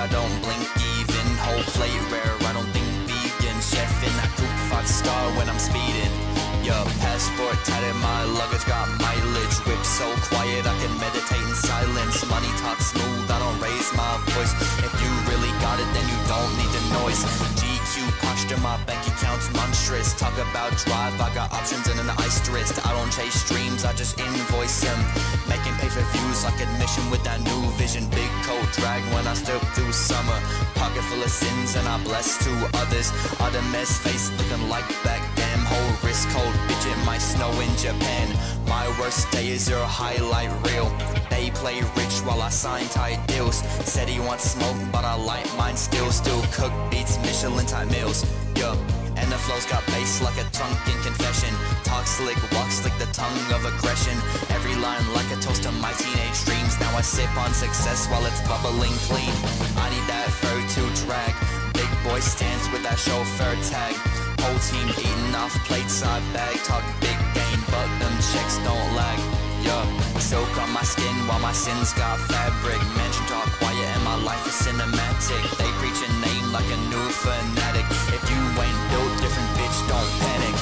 I don't blink even. Whole plate rare, I don't think vegan. Chef in that coupe 5-star when I'm speeding. Your passport tatted, my luggage got mileage. Whip so quiet I can meditate in silence. Money talk smooth, I don't raise my voice. If you really got it, then you don't need the noise. GQ posture, my bank account's monstrous. Talk about drive, I got options and an asterisk. I don't chase dreams, I just invoice them. Making pay for views like admission with that new vision. Big coat drag when I step through summer. Pocket full of sins and I bless to others. All the mess face looking like back damn. Whole wrist cold, bitch it might snow in Japan. My worst day is your highlight reel. They play rich while I sign tight deals. Said he wants smoke but I light mine still. Still cook beats, Michelin type meals. Yo, and the flow's got bass like a trunk in confession. Talk slick, walk slick, the tongue of aggression. Every line like a toast to my teenage dreams. Now I sip on success while it's bubbling clean. I need that fur to drag. Big boy stands with that chauffeur tag. Whole team eating off plates, I bag. Talk big game, but them checks don't lag. Yo, silk on my skin while my sins got fabric. Mansion talk quiet and my life is cinematic. They preach a name like a new fanatic. If you ain't built different, bitch, don't panic.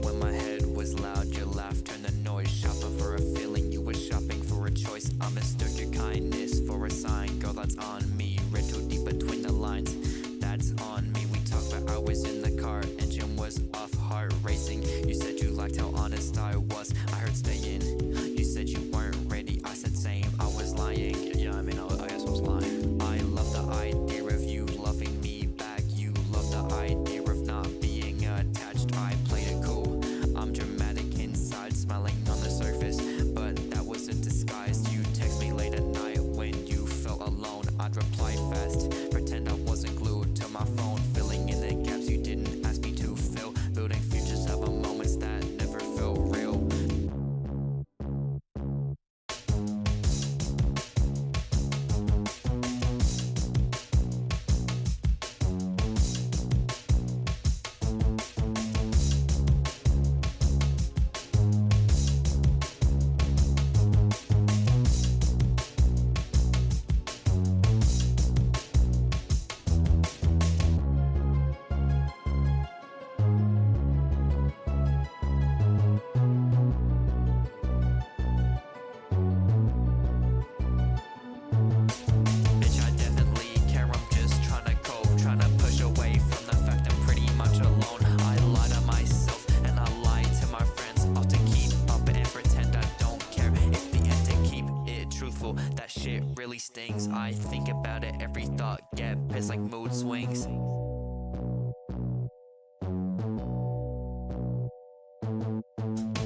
When my head was loud, your laugh turned the noise. Shopping for a feeling, you were shopping for a choice. I mistook your kindness for a sign. Girl, that's on me. Read too deep between the lines. That's on me. We talked for hours in the car. Engine was off, heart racing. You said you liked how honest I was. I heard stay in. You said you weren't ready. I said same. I was lying. Yeah, I guess I was lying. I love the idea of you loving me back. You love the idea of not being attached. I played it cool. I'm dramatic inside, smiling on the surface, but that was a disguise. You text me late at night when you felt alone. I'd reply fast, pretend I wasn't glued to my phone, filling in the gaps you didn't ask me to fill, building futures of a moments that never felt real. That shit really stings. I think about it, every thought get pissed like mood swings.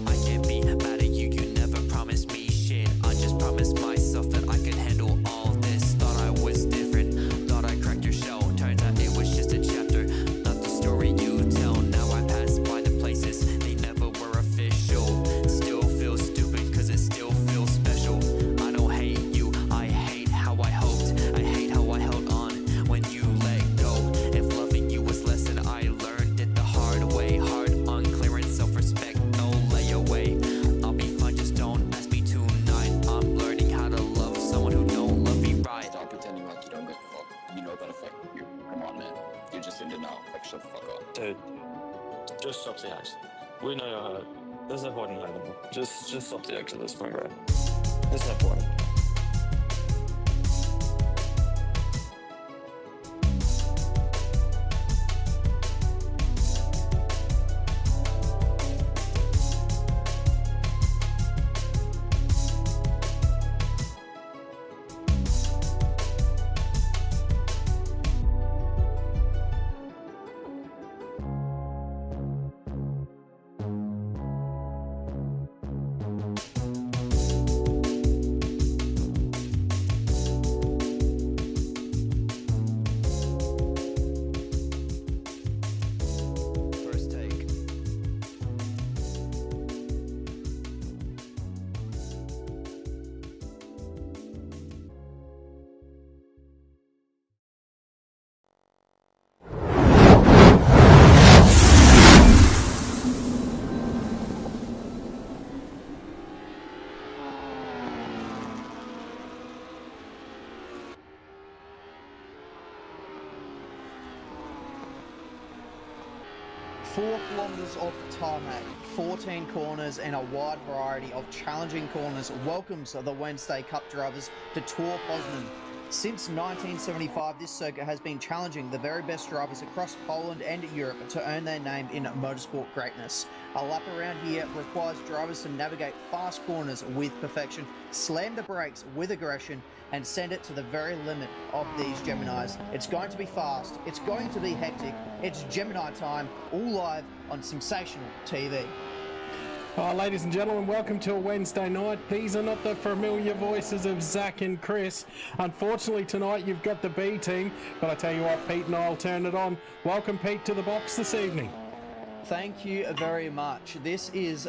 I can't be mad at you, you never promised me shit. I just promised myself that I could handle all this. Thought I was different, thought I cracked your shell. Turns out it was just a chapter, not the story you tell. Now I pass by the places, they never were official. Still feel stupid cause it still feels special. I don't hate you, I hate how I hoped. I hate how I held on when you let go. If loving you was lesson, I learned it the hard way. Hard on clearance, self-respect, no layaway. I'll be fine, just don't ask me tonight. I'm learning how to love someone who don't love me right. Stop pretending like you don't give a fuck. You know that affect you. Come on, man. You're just in denial. Like, shut the fuck up. Dude, just stop the act. We know you're hurt. There's no point in hiding. Just stop the act at this point, bro. There's no point. kilometres of tarmac, 14 corners and a wide variety of challenging corners welcomes the Wednesday Cup drivers to Tour Poznan. Since 1975, this circuit has been challenging the very best drivers across Poland and Europe to earn their name in motorsport greatness. A lap around here requires drivers to navigate fast corners with perfection, slam the brakes with aggression, and send it to the very limit of these Geminis. It's going to be fast, it's going to be hectic, it's Gemini time, all live on Simsational TV. Ladies and gentlemen, welcome to a Wednesday night. These are not the familiar voices of Zach and Chris. Unfortunately, tonight you've got the B team, but I tell you what, Pete and I will turn it on. Welcome, Pete, to the box this evening. Thank you very much. This is,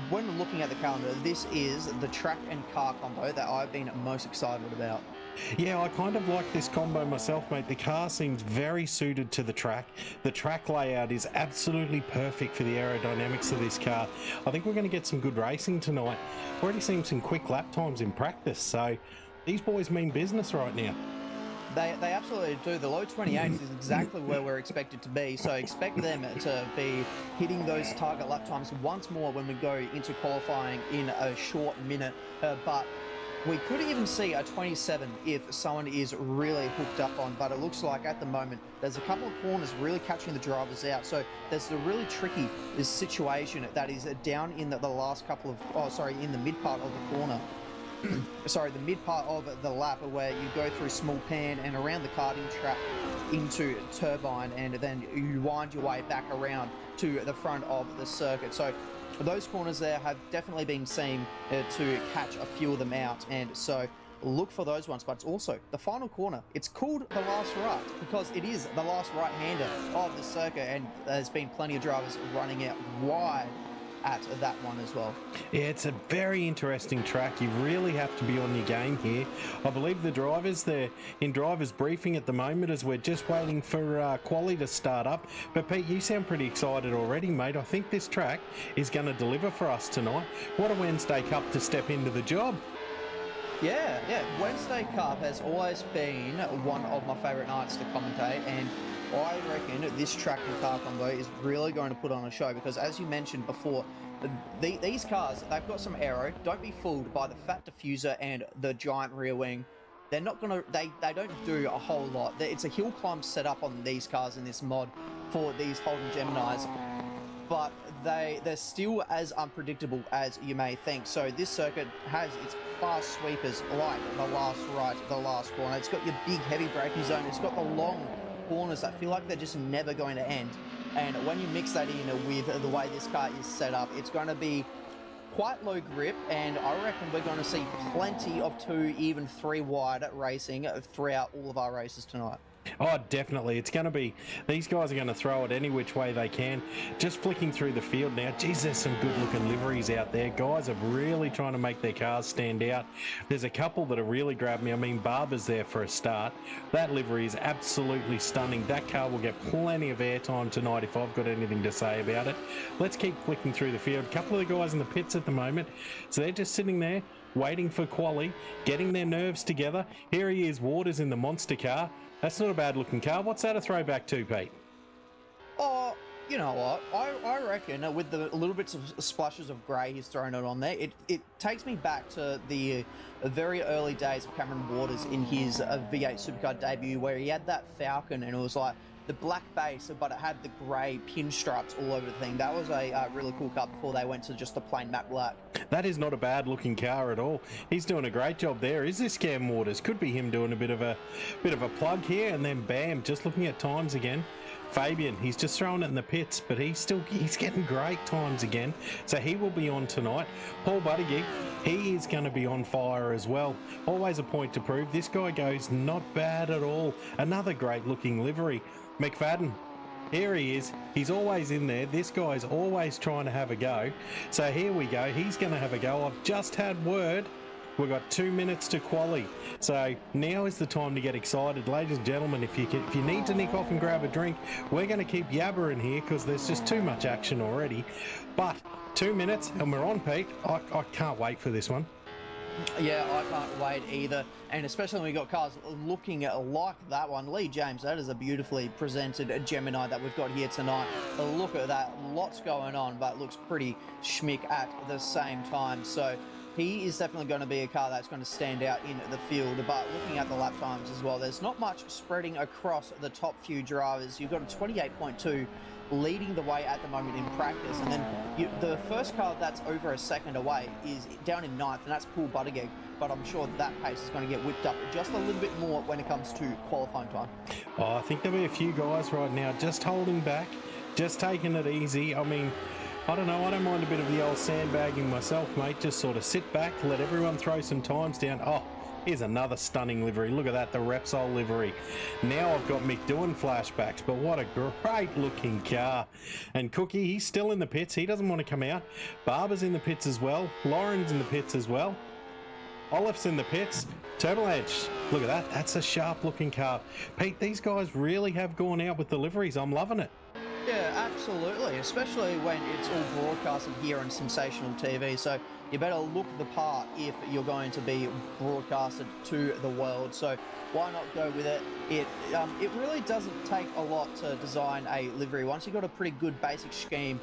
when looking at the calendar, this is the track and car combo that I've been most excited about. Yeah, I kind of like this combo myself, mate. The car seems very suited to the track. The track layout is absolutely perfect for the aerodynamics of this car. I think we're going to get some good racing tonight. We're already seeing some quick lap times in practice, so these boys mean business right now. They absolutely do. The low 28s is exactly where we're expected to be, so expect them to be hitting those target lap times once more when we go into qualifying in a short minute. But we could even see a 27 if someone is really hooked up on, but it looks like at the moment there's a couple of corners really catching the drivers out. So there's the really tricky situation that is down in the last couple of, in the mid part of the corner. Sorry, the mid part of the lap where you go through small pan and around the karting track into turbine, and then you wind your way back around to the front of the circuit. So those corners there have definitely been seen to catch a few of them out, and so look for those ones. But it's also the final corner. It's called the last right because it is the last right-hander of the circuit, and there's been plenty of drivers running out wide at that one as well. Yeah, it's a very interesting track. You really have to be on your game here. I believe the drivers, they're in drivers briefing at the moment as we're just waiting for quali to start up. But Pete, you sound pretty excited already, mate. I think this track is going to deliver for us tonight. What a Wednesday Cup to step into the job. Yeah. Wednesday Cup has always been one of my favourite nights to commentate, and I reckon this track and car combo is really going to put on a show because, as you mentioned before, these cars, they've got some aero. Don't be fooled by the fat diffuser and the giant rear wing. They're not going to, they don't do a whole lot. It's a hill climb set up on these cars in this mod for these Holden Geminis, but they're still as unpredictable as you may think. So this circuit has its fast sweepers like the last right, the last corner. It's got your big heavy braking zone. It's got the long corners that feel like they're just never going to end, and when you mix that in with the way this car is set up, it's going to be quite low grip, and I reckon we're going to see plenty of 2, even 3 wide racing throughout all of our races tonight. Oh, definitely. It's going to be, these guys are going to throw it any which way they can. Just flicking through the field now. Geez, there's some good looking liveries out there. Guys are really trying to make their cars stand out. There's a couple that have really grabbed me. I mean, Barber's there for a start. That livery is absolutely stunning. That car will get plenty of airtime tonight if I've got anything to say about it. Let's keep flicking through the field. A couple of the guys in the pits at the moment. So they're just sitting there waiting for quali, getting their nerves together. Here he is, Waters in the monster car. That's not a bad looking car. What's that a throwback to, Pete? Oh, you know what? I reckon with the little bits of splashes of grey he's thrown it on there, it takes me back to the very early days of Cameron Waters in his V8 Supercar debut, where he had that Falcon and it was like the black base, but it had the grey pinstripes all over the thing. That was a really cool car before they went to just the plain matte black. That is not a bad looking car at all. He's doing a great job there. Is this Cam Waters? Could be him doing a bit of a plug here, and then bam, just looking at times again. Fabian, he's just throwing it in the pits, but he's getting great times again. So he will be on tonight. Paul Buttigieg, he is going to be on fire as well. Always a point to prove. This guy goes not bad at all. Another great looking livery. McFadden, here he is. He's always in there. This guy's always trying to have a go. So here we go. He's going to have a go. I've just had word. We've got 2 minutes to quali. So now is the time to get excited. Ladies and gentlemen, if you need to nick off and grab a drink, we're going to keep yabbering here because there's just too much action already. But 2 minutes and we're on, Pete. I can't wait for this one. Yeah, I can't wait either. And especially when we got cars looking like that one. Lee James, that is a beautifully presented Gemini that we've got here tonight. Look at that. Lots going on, but looks pretty schmick at the same time. So he is definitely going to be a car that's going to stand out in the field. But looking at the lap times as well, there's not much spreading across the top few drivers. You've got a 28.2 leading the way at the moment in practice, and then the first car that's over a second away is down in ninth, and that's Paul Buttigieg. But I'm sure that pace is going to get whipped up just a little bit more when it comes to qualifying time. Oh, I think there'll be a few guys right now just holding back, just taking it easy. I mean, I don't know, I don't mind a bit of the old sandbagging myself, mate. Just sort of sit back, let everyone throw some times down. Oh, here's another stunning livery. Look at that, the Repsol livery. Now I've got Mick doing flashbacks, but what a great looking car. And Cookie, he's still in the pits. He doesn't want to come out. Barber's in the pits as well. Lauren's in the pits as well. Olaf's in the pits. Turboledge, look at that. That's a sharp looking car. Pete, these guys really have gone out with the liveries. I'm loving it. Yeah, absolutely, especially when it's all broadcasted here on Simsational TV. So you better look the part if you're going to be broadcasted to the world. So why not go with it? It really doesn't take a lot to design a livery. Once you've got a pretty good basic scheme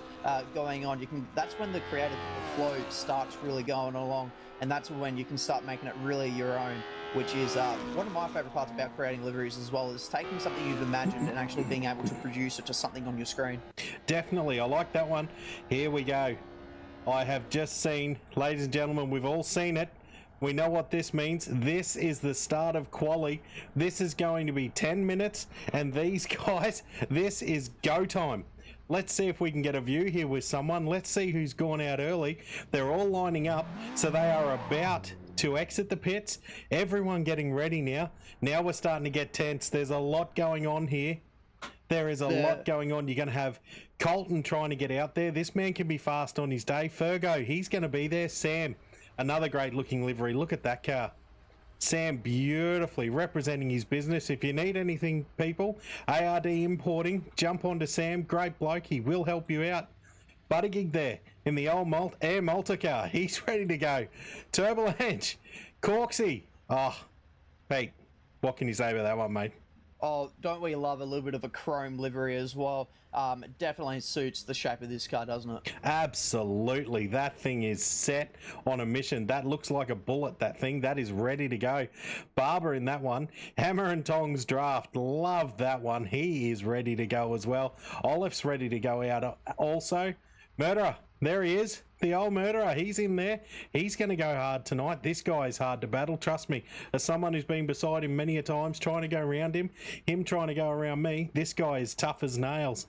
going on, that's when the creative flow starts really going along, and that's when you can start making it really your own, which is one of my favorite parts about creating liveries as well, is taking something you've imagined and actually being able to produce it to something on your screen. Definitely, I like that one. Here we go. I have just seen, ladies and gentlemen, we've all seen it. We know what this means. This is the start of quali. This is going to be 10 minutes, and these guys, this is go time. Let's see if we can get a view here with someone. Let's see who's gone out early. They're all lining up, so they are about to exit the pits. Everyone getting ready now. Now we're starting to get tense. There's a lot going on here. There is a lot going on. You're going to have Colton trying to get out there. This man can be fast on his day. Fergo, he's going to be there. Sam, another great looking livery. Look at that car. Sam beautifully representing his business. If you need anything, people, ARD Importing, jump onto Sam. Great bloke. He will help you out. Buttigieg there in the old Air Malta car. He's ready to go. Turboledge, Corksy. Oh, Pete, what can you say about that one, mate? Oh, don't we love a little bit of a chrome livery as well? It definitely suits the shape of this car, doesn't it? Absolutely. That thing is set on a mission. That looks like a bullet, that thing. That is ready to go. Barber in that one. Hammer and Tongs draft. Love that one. He is ready to go as well. Olaf's ready to go out also. Murderer. There he is. The old murderer. He's in there. He's going to go hard tonight. This guy is hard to battle. Trust me. As someone who's been beside him many a times trying to go around him trying to go around me, this guy is tough as nails.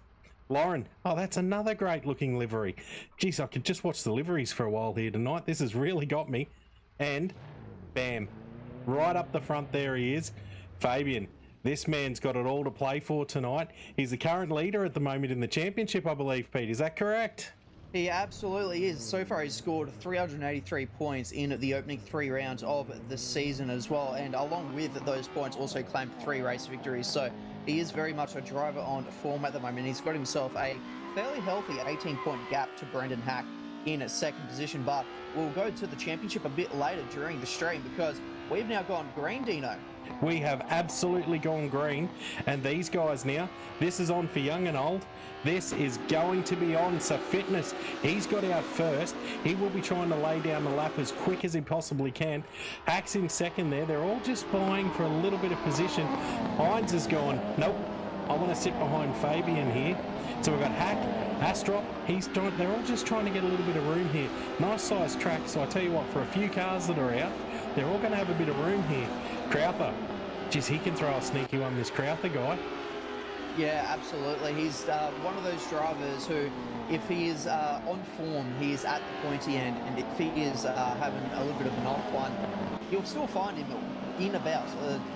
Lauren. Oh, that's another great looking livery. Geez, I could just watch the liveries for a while here tonight. This has really got me. And bam. Right up the front there he is. Fabian. This man's got it all to play for tonight. He's the current leader at the moment in the championship, I believe, Pete. Is that correct? He absolutely is. So far, he's scored 383 points in the opening 3 rounds of the season as well. And along with those points, also claimed 3 race victories. So he is very much a driver on form at the moment. He's got himself a fairly healthy 18-point gap to Brendan Hack in second position. But we'll go to the championship a bit later during the stream, because we've now gone green, Dino. We have absolutely gone green, and these guys now, this is on for young and old. This is going to be on. So Fitness, he's got out first. He will be trying to lay down the lap as quick as he possibly can. Hack's in second there. They're all just vying for a little bit of position. Hines has gone, nope, I want to sit behind Fabian here. So we've got Hack, Astrop, they're all just trying to get a little bit of room here. Nice sized track, so I tell you what, for a few cars that are out, they're all going to have a bit of room here. Crowther, geez, he can throw a sneaky one, this Crowther guy. Yeah, absolutely. He's one of those drivers who, if he is on form, he is at the pointy end, and if he is having a little bit of an off one, you'll still find him in about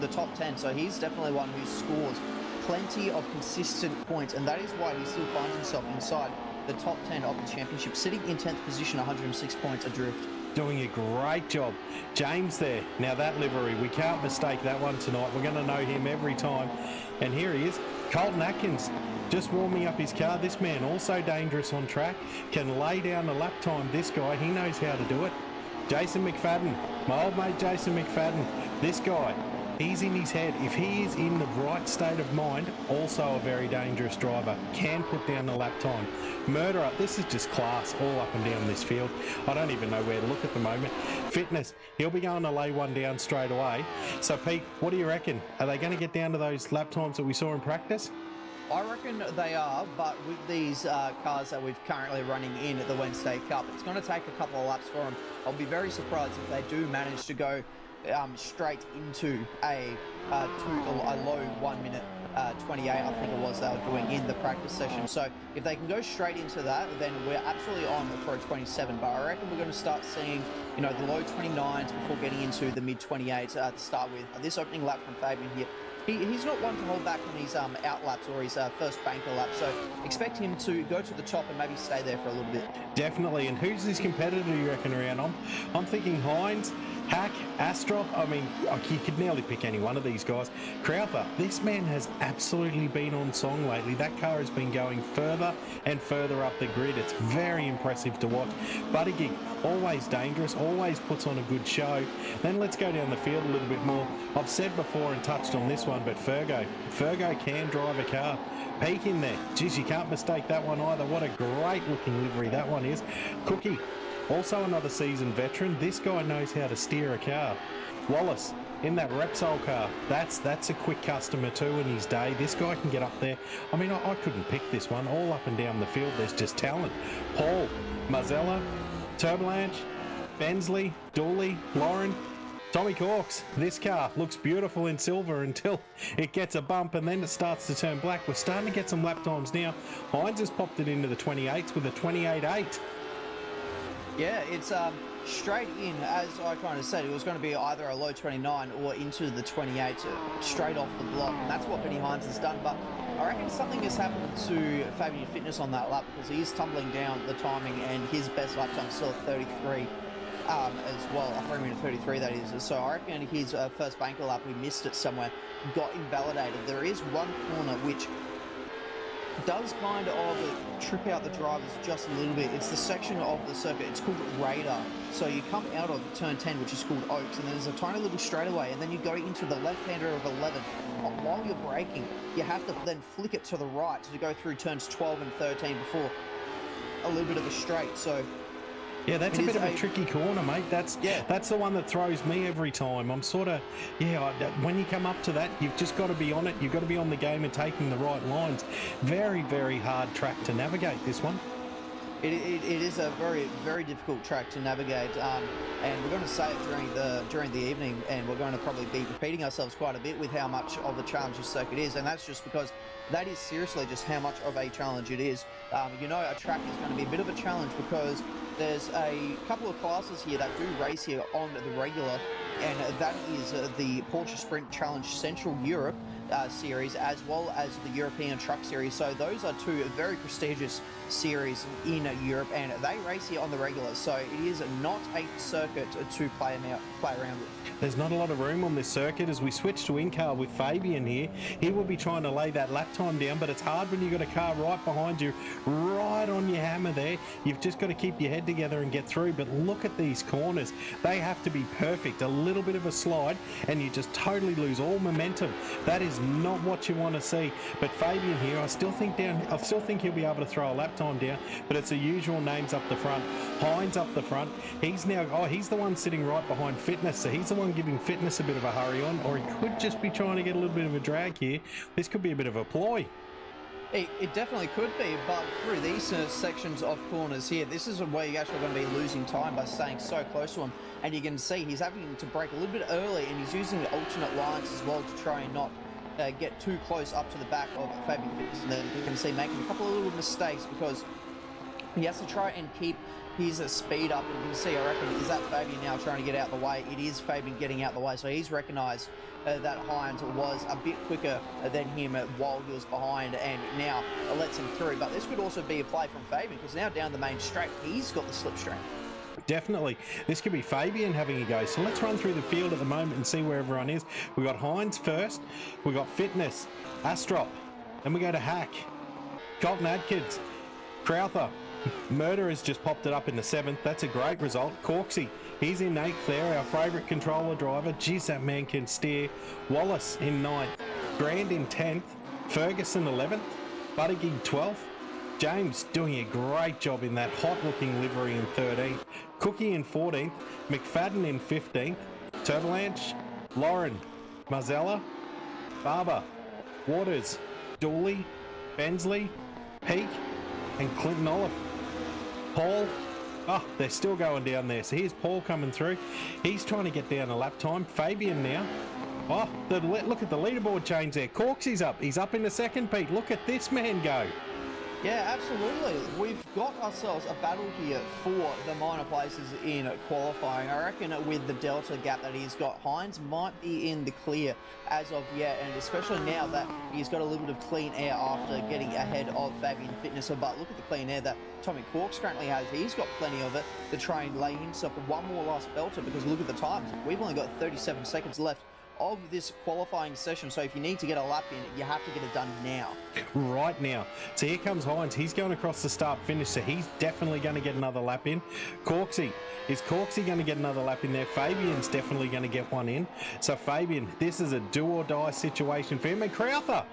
the top 10. So he's definitely one who scores plenty of consistent points, and that is why he still finds himself inside the top 10 of the championship, sitting in 10th position, 106 points adrift. Doing a great job. James there. Now that livery, we can't mistake that one tonight. We're going to know him every time. And here he is. Colton Atkins just warming up his car. This man also dangerous on track. Can lay down the lap time. This guy, he knows how to do it. Jason McFadden, my old mate Jason McFadden. This guy, he's in his head. If he is in the right state of mind, also a very dangerous driver, can put down the lap time. Murderer, this is just class all up and down this field. I don't even know where to look at the moment. Fitness, he'll be going to lay one down straight away. So Pete, what do you reckon? Are they going to get down to those lap times that we saw in practice? I reckon they are, but with these cars that we've currently running in at the Wednesday Cup, it's going to take a couple of laps for them. I'll be very surprised if they do manage to go straight into a low 1 minute 28, I think it was, they were doing in the practice session. So if they can go straight into that, then we're absolutely on for a 27. But I reckon we're going to start seeing, you know, the low 29s before getting into the mid 28s to start with. This opening lap from Fabian here, he's not one to hold back on his out laps or his first banker lap, so expect him to go to the top and maybe stay there for a little bit. Definitely. And who's his competitor you reckon around? I'm thinking Hines, Hack, Astrop. I mean, you could nearly pick any one of these guys. Crowther, this man has absolutely been on song lately. That car has been going further and further up the grid. It's very impressive to watch. Buttigieg, always dangerous, always puts on a good show. Then let's go down the field a little bit more. I've said before and touched on this one, but Fergo can drive a car. Peek in there. Geez, you can't mistake that one either. What a great looking livery that one is. Cookie, also another seasoned veteran. This guy knows how to steer a car. Wallace, in that Repsol car, that's a quick customer too in his day. This guy can get up there. I mean, I couldn't pick this one. All up and down the field, there's just talent. Paul, Marzella, Turbolanche, Bensley, Dooley, Lauren, Tommy Corks. This car looks beautiful in silver until it gets a bump and then it starts to turn black. We're starting to get some lap times now. Hines has popped it into the 28s with a 28.8. Yeah, it's straight in, as I kind of said, it was going to be either a low 29 or into the 28 straight off the block, and that's what Benny Hines has done. But I reckon something has happened to Fabian Fitness on that lap, because he is tumbling down the timing, and his best lap time is still 33 as well. 3 minute 33 that is. So I reckon his first banker lap, we missed it somewhere, got invalidated. There is one corner which does kind of trip out the drivers just a little bit. It's the section of the circuit, it's called Radar. So you come out of turn 10, which is called Oaks, and there's a tiny little straightaway, and then you go into the left-hander of 11. While you're braking, you have to then flick it to the right to go through turns 12 and 13 before a little bit of a straight. So yeah, that's a bit of a tricky corner, mate. That's the one that throws me every time. I'm sort of, when you come up to that, you've just got to be on it. You've got to be on the game and taking the right lines. Very, very hard track to navigate, this one. It is a very, very difficult track to navigate, and we're going to say it during the evening, and we're going to probably be repeating ourselves quite a bit with how much of a challenge this circuit is, and that's just because that is seriously just how much of a challenge it is. You know, a track is going to be a bit of a challenge because there's a couple of classes here that do race here on the regular, and that is the Porsche Sprint Challenge Central Europe series, as well as the European Truck Series. So those are two very prestigious series in Europe, and they race here on the regular. So it is not a circuit to play around with. There's not a lot of room on this circuit. As we switch to in-car with Fabian here, he will be trying to lay that lap time down, but it's hard when you've got a car right behind you, right on your hammer there. You've just got to keep your head together and get through. But look at these corners. They have to be perfect. A little bit of a slide and you just totally lose all momentum. That is not what you want to see. But Fabian here, I still think he'll be able to throw a lap time down, but it's the usual names up the front. Hines up the front. He's the one sitting right behind Fitness, so he's the one giving Fitness a bit of a hurry on, or he could just be trying to get a little bit of a drag here. This could be a bit of a ploy. It definitely could be, but through these sections of corners here, this is where you're actually going to be losing time by staying so close to him. And you can see he's having to brake a little bit early, and he's using the alternate lines as well to try and not get too close up to the back of Fabian Fitness. And then you can see making a couple of little mistakes because he has to try and keep his speed up. And you can see, I reckon, is that Fabian now trying to get out the way? It is Fabian getting out the way. So he's recognised that Hines was a bit quicker than him while he was behind, and now lets him through. But this could also be a play from Fabian, because now down the main straight, he's got the slipstream. Definitely. This could be Fabian having a go. So let's run through the field at the moment and see where everyone is. We got Hines first. We got Fitness, Astrop. Then we go to Hack, Colton Adkins, Crowther, Murder has just popped it up in the 7th. That's a great result. Corksy, he's in 8th there, our favourite controller driver. Geez, that man can steer. Wallace in 9th. Grand in 10th. Ferguson 11th. Buttigieg 12th. James doing a great job in that hot-looking livery in 13th. Cookie in 14th. McFadden in 15th. Turbolanche, Lauren, Marzella, Barber, Waters, Dooley, Bensley, Peake, and Clinton Olive. Paul, they're still going down there. So here's Paul coming through. He's trying to get down a lap time. Fabian now. Look at the leaderboard change there. Corksy's up. He's up in the second, Pete. Look at this man go. Yeah, absolutely. We've got ourselves a battle here for the minor places in qualifying. I reckon with the delta gap that he's got, Hines might be in the clear as of yet, and especially now that he's got a little bit of clean air after getting ahead of Fabian Fitness. But look at the clean air that Tommy Corks currently has. He's got plenty of it to try and lay himself one more last belter, because look at the times. We've only got 37 seconds left of this qualifying session, so if you need to get a lap in, you have to get it done now. Right now. So here comes Hines. He's going across the start finish, so he's definitely going to get another lap in. Corksy. Is Corksy going to get another lap in there? Fabian's definitely going to get one in. So Fabian, this is a do or die situation for him. And Crowther,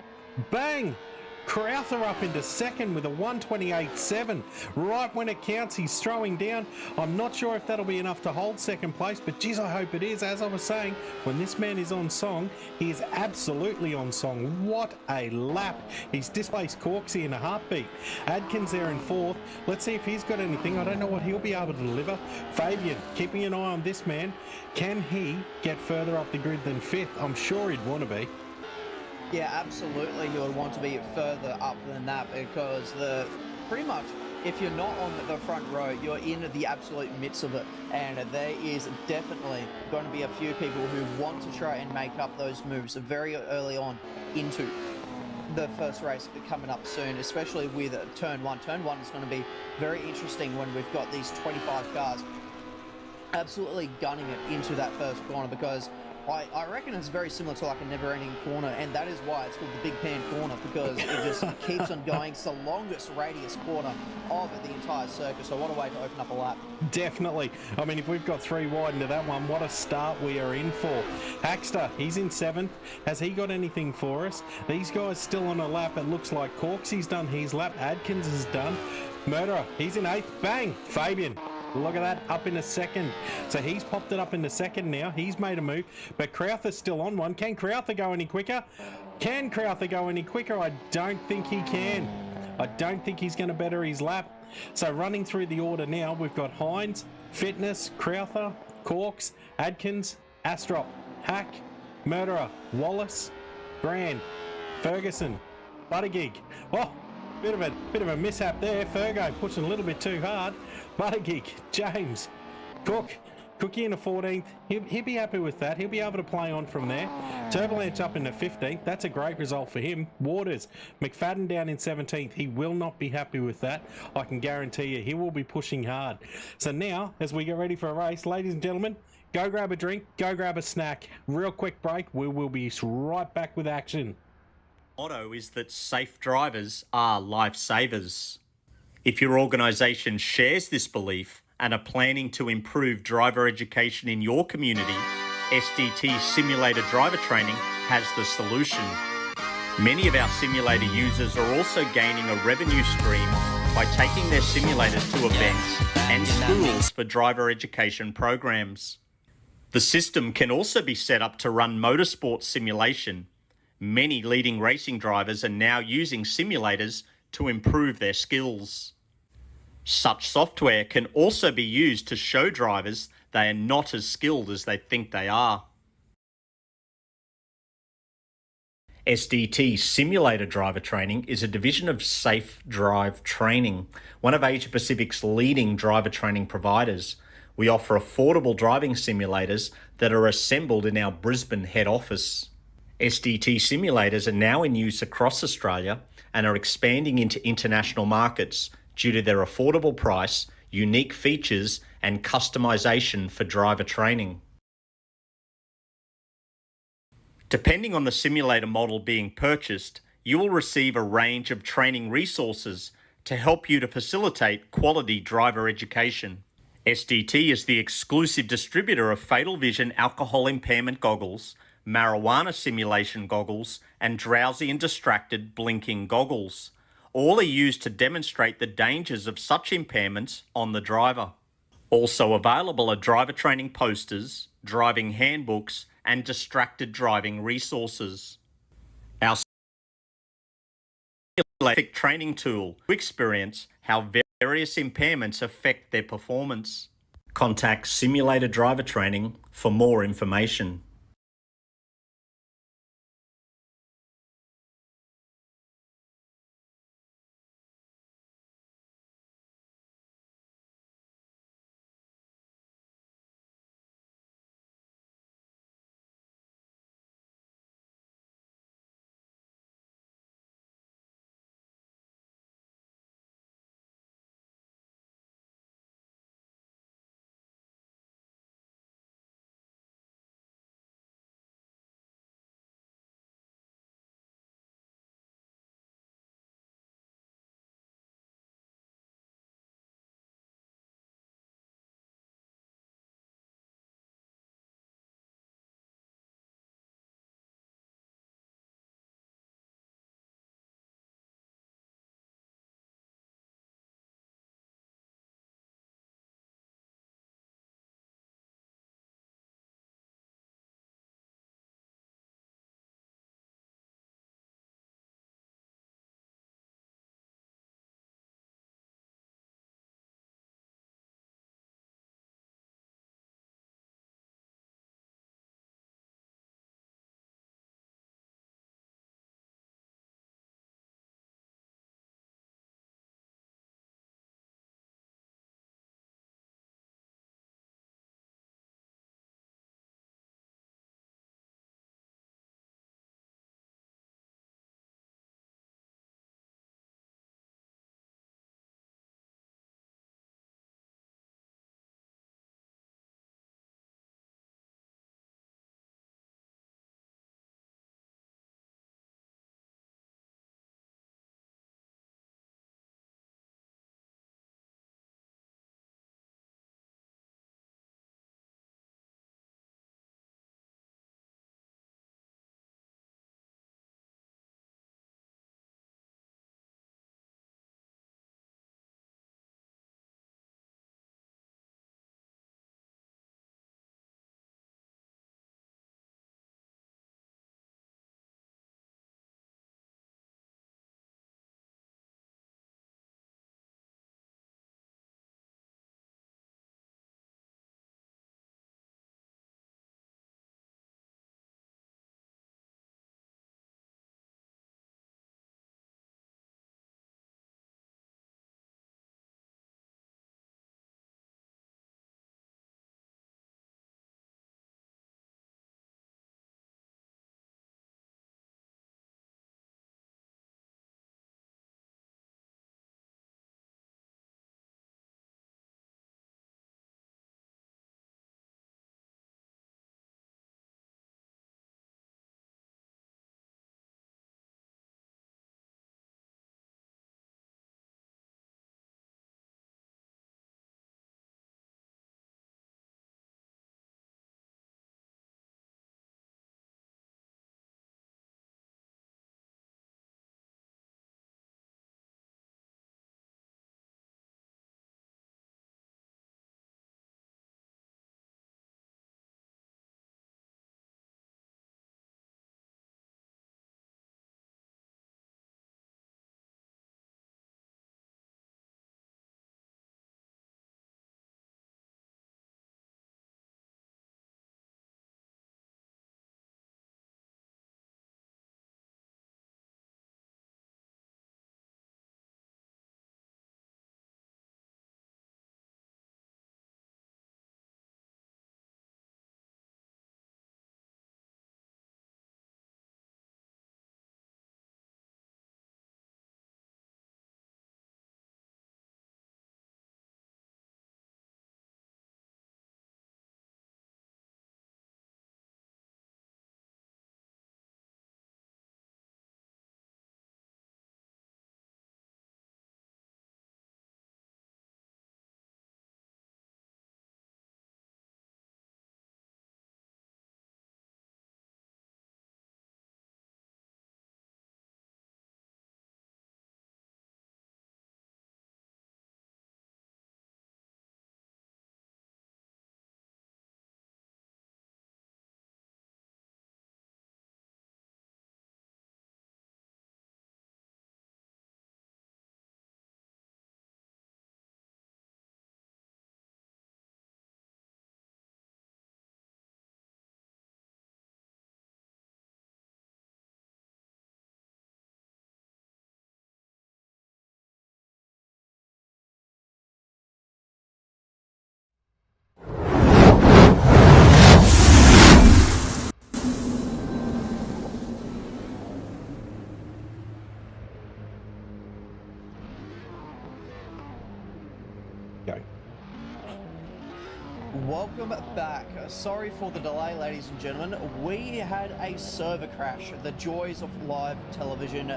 bang! Crowther up into second with a 128.7. Right when it counts, he's throwing down. I'm not sure if that'll be enough to hold second place, but geez, I hope it is. As I was saying, when this man is on song, he is absolutely on song. What a lap. He's displaced Corksy in a heartbeat. Adkins there in 4th. Let's see if he's got anything. I don't know what he'll be able to deliver. Fabian, keeping an eye on this man. Can he get further up the grid than 5th? I'm sure he'd want to be. Yeah, absolutely. You would want to be further up than that, because pretty much, if you're not on the front row, you're in the absolute midst of it. And there is definitely going to be a few people who want to try and make up those moves very early on into the first race coming up soon, especially with turn 1. Turn 1 is going to be very interesting when we've got these 25 cars absolutely gunning it into that first corner, because I reckon it's very similar to like a never-ending corner, and that is why it's called the Big Pan Corner, because it just keeps on going. It's the longest radius corner of the entire circuit, so what a way to open up a lap. Definitely. I mean, if we've got 3 wide into that one, what a start we are in for. Hackster, he's in 7th. Has he got anything for us? These guys still on a lap. It looks like Corksy's done his lap. Adkins is done. Murderer, he's in 8th. Bang! Fabian. Look at that, up in a second. So he's popped it up in the second now. He's made a move, but Crowther's still on one. Can Crowther go any quicker? Can Crowther go any quicker? I don't think he can. I don't think he's going to better his lap. So running through the order now, we've got Hines, Fitness, Crowther, Corks, Adkins, Astrop, Hack, Murderer, Wallace, Brand, Ferguson, Buttigieg. Oh, bit of a mishap there. Fergo pushing a little bit too hard. Buttigieg, James, Cookie in the 14th. He'll be happy with that. He'll be able to play on from there. Turbolanche up in the 15th. That's a great result for him. Waters, McFadden down in 17th. He will not be happy with that. I can guarantee you he will be pushing hard. So now, as we get ready for a race, ladies and gentlemen, go grab a drink, go grab a snack. Real quick break. We will be right back with action. Motto is that safe drivers are lifesavers. If your organisation shares this belief and are planning to improve driver education in your community, SDT Simulator Driver Training has the solution. Many of our simulator users are also gaining a revenue stream by taking their simulators to events and schools for driver education programs. The system can also be set up to run motorsport simulation. Many leading racing drivers are now using simulators to improve their skills. Such software can also be used to show drivers they are not as skilled as they think they are. SDT Simulator Driver Training is a division of Safe Drive Training, one of Asia Pacific's leading driver training providers. We offer affordable driving simulators that are assembled in our Brisbane head office. SDT simulators are now in use across Australia and are expanding into international markets due to their affordable price, unique features, and customization for driver training. Depending on the simulator model being purchased, you will receive a range of training resources to help you to facilitate quality driver education. SDT is the exclusive distributor of Fatal Vision alcohol impairment goggles, marijuana simulation goggles, and drowsy and distracted blinking goggles. All are used to demonstrate the dangers of such impairments on the driver. Also available are driver training posters, driving handbooks, and distracted driving resources. Our simulated training tool to experience how various impairments affect their performance. Contact Simulator Driver Training for more information. Go. Welcome back. Sorry for the delay, ladies and gentlemen. We had a server crash. The joys of live television.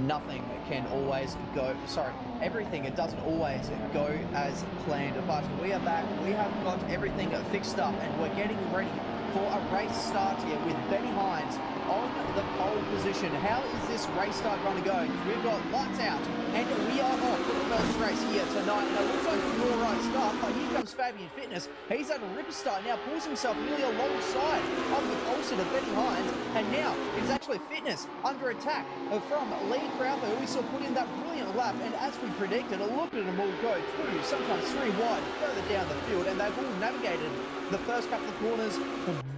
Nothing can always go. Sorry, everything. It doesn't always go as planned. But we are back. We have got everything fixed up, and we're getting ready for a race start here with Benny Hines on the pole position. How is this race start going to go? We've got lights out, and we are off for the first race here tonight. Now, it looks like an all right start, but here comes Fabian Fitness. He's at a ripper start now, pulls himself nearly alongside of the pole sitter, Benny Hines, and now it's actually Fitness under attack from Lee Crowther, who we saw put in that brilliant lap, and as we predicted, look at them all go 2, sometimes 3 wide further down the field, and they've all navigated the first couple of corners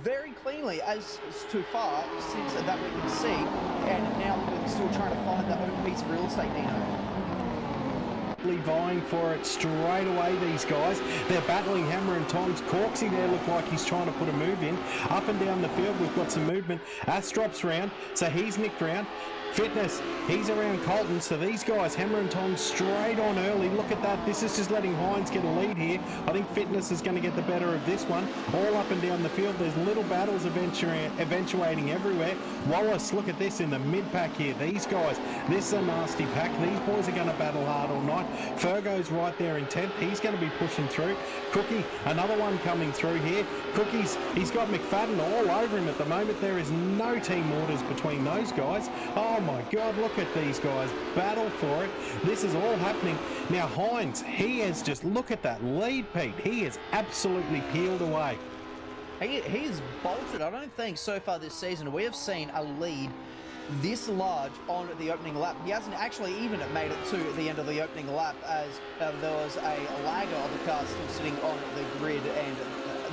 very cleanly as too far since that we can see, and now we're still trying to find their own piece of real estate, Nino. Vying for it straight away, these guys. They're battling hammer and tongs. Corksy there look like he's trying to put a move in. Up and down the field, we've got some movement. Astrop's round, so he's nicked round. Fitness, he's around Colton, so these guys, hammer and tongs, straight on early. Look at that. This is just letting Hines get a lead here. I think Fitness is going to get the better of this one. All up and down the field. There's little battles eventuating everywhere. Wallace, look at this in the mid-pack here. These guys, this is a nasty pack. These boys are going to battle hard all night. Fergo's right there in 10th. He's going to be pushing through. Cookie, another one coming through here. Cookie's, he's got McFadden all over him at the moment. There is no team orders between those guys. Oh my God, look at these guys battle for it. This is all happening. Now Hines, he has just, look at that lead, Pete. He is absolutely peeled away. He's bolted. I don't think so far this season we have seen a lead this large on the opening lap. He hasn't actually even made it to the end of the opening lap, as there was a lagger of the cars still sitting on the grid, and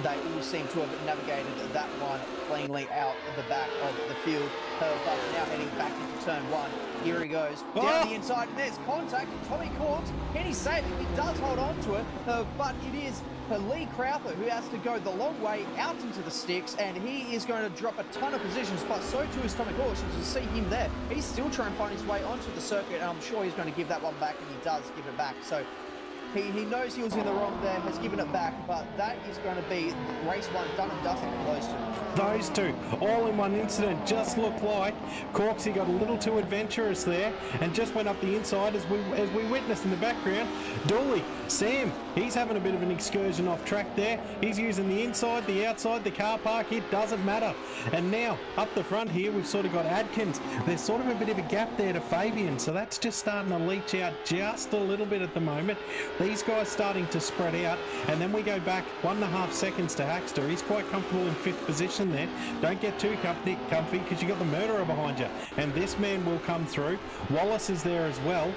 they all seem to have navigated that one cleanly out the back of the field. But now heading back into turn 1. Here he goes down the inside, and there's contact. Tommy Corks, can he save it? He does hold on to it, but it is Lee Crowther who has to go the long way out into the sticks, and he is going to drop a ton of positions, but so too is Tommy Corks. As you see him there, he's still trying to find his way onto the circuit, and I'm sure he's going to give that one back, and he does give it back. So he knows he was in the wrong there, has given it back, but that is going to be race 1 done and dusted for those two. Those two, all in one incident, just looked like Corksy got a little too adventurous there and just went up the inside, as we witnessed in the background. Dooley, Sam, he's having a bit of an excursion off track there. He's using the inside, the outside, the car park, it doesn't matter. And now, up the front here, we've sort of got Adkins. There's sort of a bit of a gap there to Fabian, so that's just starting to leach out just a little bit at the moment. These guys starting to spread out, and then we go back 1.5 seconds to Hackster. He's quite comfortable in 5th position there. Don't get too comfy because you got the murderer behind you, and this man will come through. Wallace is there as well.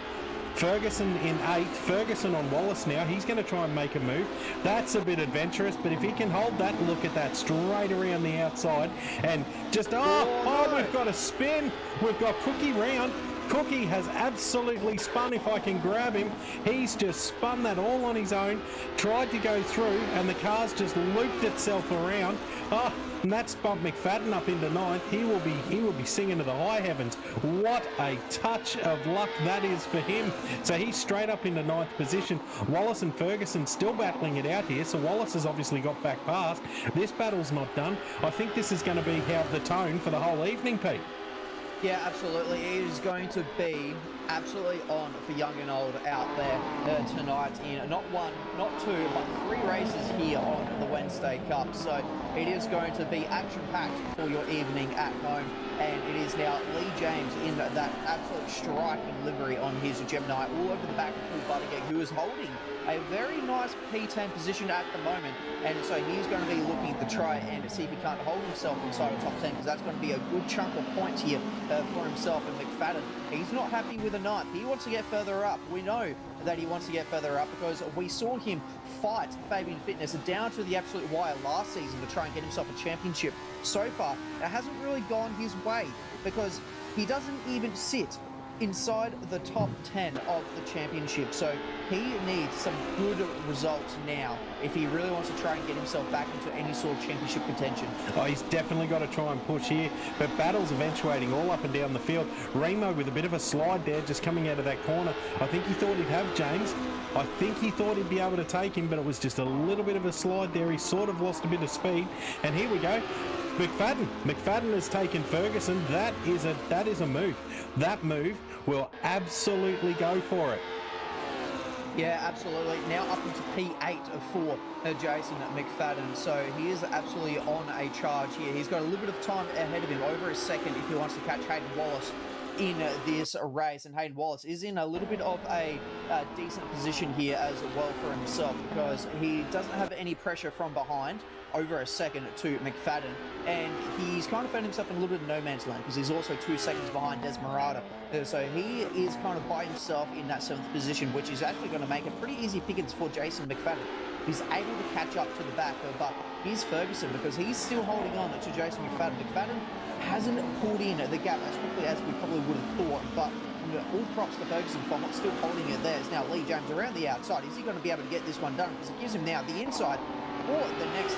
Ferguson in 8th. Ferguson on Wallace now. He's going to try and make a move. That's a bit adventurous, but if he can hold that, look at that, straight around the outside, and just, we've got a spin. We've got Cookie round. Cookie has absolutely spun, if I can grab him. He's just spun that all on his own, tried to go through, and the car's just looped itself around. And that's bumped McFadden up into 9th. He will be singing to the high heavens. What a touch of luck that is for him. So he's straight up into 9th position. Wallace and Ferguson still battling it out here, so Wallace has obviously got back past. This battle's not done. I think this is going to be the tone for the whole evening, Pete. Yeah, absolutely. It is going to be absolutely on for young and old out there tonight in not 1, not 2, but 3 races here on the Wednesday Cup. So it is going to be action-packed for your evening at home. And it is now Lee James in that absolute striking livery on his Gemini all over the back of Paul Buttigieg, who is holding a very nice P10 position at the moment. And so he's going to be looking to try and see if he can't hold himself inside the top 10, because that's going to be a good chunk of points here for himself. And McFadden, he's not happy with the 9th. He wants to get further up. We know that he wants to get further up because we saw him fight Fabian Fitness down to the absolute wire last season to try and get himself a championship. So far, it hasn't really gone his way because he doesn't even sit inside the top 10 of the championship. So he needs some good results now if he really wants to try and get himself back into any sort of championship contention. Oh, he's definitely got to try and push here, but battles eventuating all up and down the field. Remo with a bit of a slide there, just coming out of that corner. I think he thought he'd have James. I think he thought he'd be able to take him, but it was just a little bit of a slide there. He sort of lost a bit of speed, and here we go. McFadden has taken Ferguson. That is a move. That move will absolutely go for it. Yeah, absolutely. Now up into P8 for Jason McFadden. So he is absolutely on a charge here. He's got a little bit of time ahead of him, over a second, if he wants to catch Hayden Wallace in this race. And Hayden Wallace is in a little bit of a decent position here as well for himself, because he doesn't have any pressure from behind, over a second to McFadden, and he's kind of found himself in a little bit of no man's land because he's also 2 seconds behind Desmerado. So he is kind of by himself in that 7th position, which is actually going to make it pretty easy pickings for Jason McFadden. He's able to catch up to the back, but here's Ferguson, because he's still holding on to Jason McFadden. McFadden hasn't pulled in the gap as quickly as we probably would have thought, but all props to Ferguson for still holding it there. It's now Lee James around the outside. Is he going to be able to get this one done? Because it gives him now the inside or the next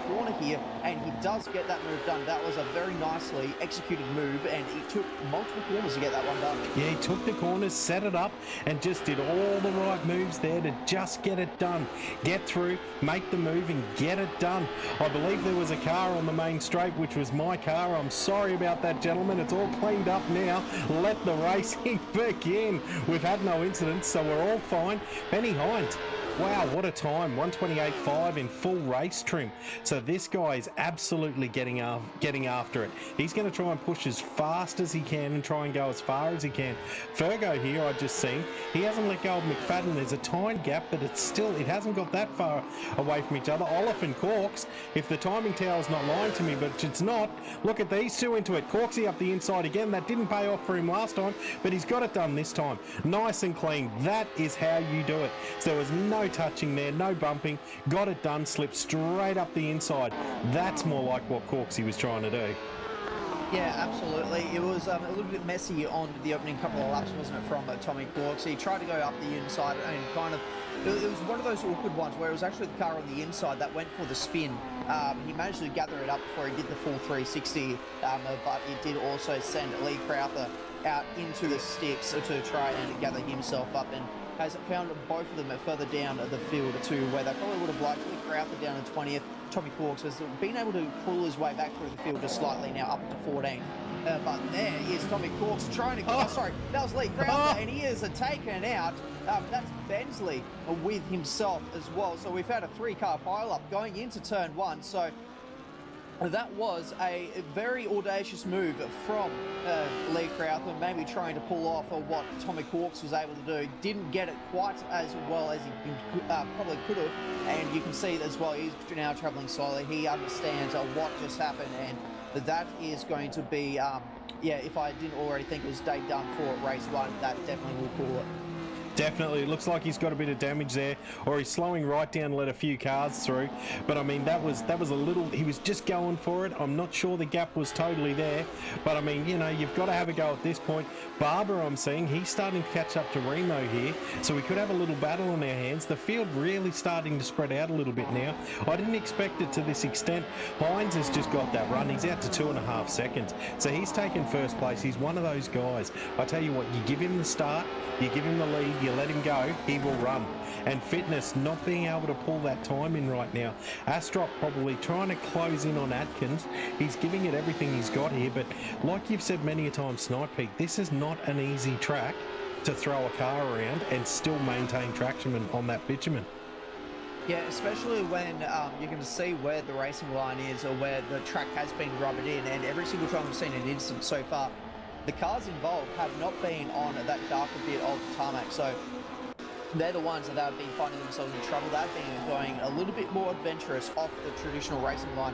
corner here, and he does get that move done. That was a very nicely executed move, and it took multiple corners to get that one done. Yeah, he took the corners, set it up, and just did all the right moves there to just get it done. Get through, make the move, and get it done. I believe there was a car on the main straight, which was my car. I'm sorry about that, gentlemen. It's all cleaned up now. Let the racing begin. We've had no incidents, so we're all fine. Benny Hines. Wow, what a time. 128.5 in full race trim. So this guy is absolutely getting after it. He's going to try and push as fast as he can and try and go as far as he can. Fergo here, I just seen, he hasn't let go of McFadden. There's a tiny gap, but it hasn't got that far away from each other. Olive and Corks, if the timing tower's not lying to me, but it's not. Look at these two into it. Corksy up the inside again. That didn't pay off for him last time, but he's got it done this time. Nice and clean. That is how you do it. So there was no touching there, no bumping, got it done, slipped straight up the inside. That's more like what Corksy was trying to do. Yeah, absolutely. It was a little bit messy on the opening couple of laps, wasn't it, from Tommy Corksy. He tried to go up the inside and kind of, it was one of those awkward ones where it was actually the car on the inside that went for the spin. He managed to gather it up before he did the full 360, but it did also send Lee Crowther out into the sticks to try and gather himself up, and has found both of them further down the field to where they probably would have liked Lee Crowther down in 20th. Tommy Corks has been able to crawl his way back through the field just slightly now up to 14th. But there is Tommy Corks trying to go. Oh, sorry, that was Lee Crowther, and he is taken out. That's Bensley with himself as well. So we've had a 3-car pile-up going into turn 1. So that was a very audacious move from Lee Crowther, maybe trying to pull off what Tommy Corks was able to do. Didn't get it quite as well as he probably could have, and you can see as well he's now travelling slowly. He understands what just happened, and that is going to be, yeah, if I didn't already think it was day done for race 1, that definitely will call it. Definitely. It looks like he's got a bit of damage there, or he's slowing right down to let a few cars through. But I mean, that was a little, he was just going for it. I'm not sure the gap was totally there, but I mean, you know, you've got to have a go at this point. Barber, I'm seeing, he's starting to catch up to Remo here, so we could have a little battle on our hands. The field really starting to spread out a little bit now. I didn't expect it to this extent. Hines has just got that run. He's out to 2.5 seconds. So he's taken first place. He's one of those guys. I tell you what, you give him the start, you give him the lead, you let him go, he will run. And Fitness not being able to pull that time in right now. Astrop probably trying to close in on Atkins. He's giving it everything he's got here, but like you've said many a time, Snipe Peak, this is not an easy track to throw a car around and still maintain traction on that bitumen. Yeah, especially when you can see where the racing line is or where the track has been rubbered in, and every single time we've seen an incident so far, the cars involved have not been on that darker bit of the tarmac, so they're the ones that have been finding themselves in trouble. They've been going a little bit more adventurous off the traditional racing line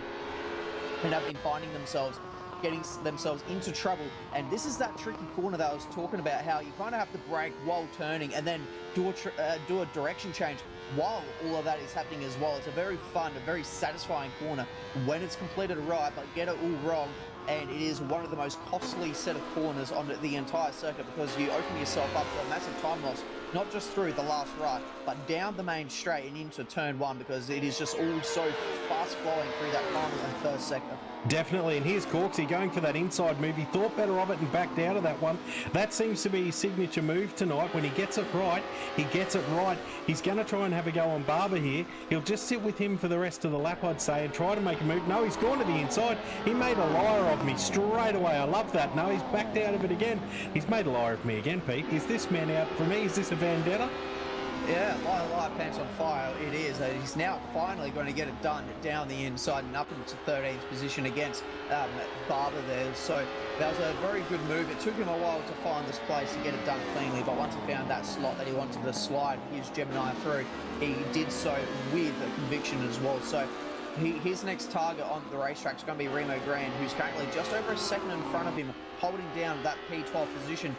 and have been finding themselves getting themselves into trouble. And this is that tricky corner that I was talking about, how you kind of have to brake while turning and then do a direction change while all of that is happening as well. It's a very fun, a very satisfying corner when it's completed right, but get it all wrong, and it is one of the most costly set of corners on the entire circuit because you open yourself up to a massive time loss, not just through the last right, but down the main straight and into turn 1 because it is just all so fast flowing through that final and first sector. Definitely, and here's Corksy going for that inside move. He thought better of it and backed out of that one. That seems to be his signature move tonight. When he gets it right, he gets it right. He's going to try and have a go on Barber here. He'll just sit with him for the rest of the lap, I'd say, and try to make a move. No, he's gone to the inside. He made a liar of me straight away. I love that. No, he's backed out of it again. He's made a liar of me again, Pete. Is this man out for me? Is this a vendetta? Yeah, light pants on fire, it is. He's now finally going to get it done down the inside and up into 13th position against Barber there. So that was a very good move. It took him a while to find this place to get it done cleanly, but once he found that slot that he wanted to slide his Gemini through, he did so with conviction as well. So his next target on the racetrack is going to be Remo Grand, who's currently just over a second in front of him, holding down that P12 position.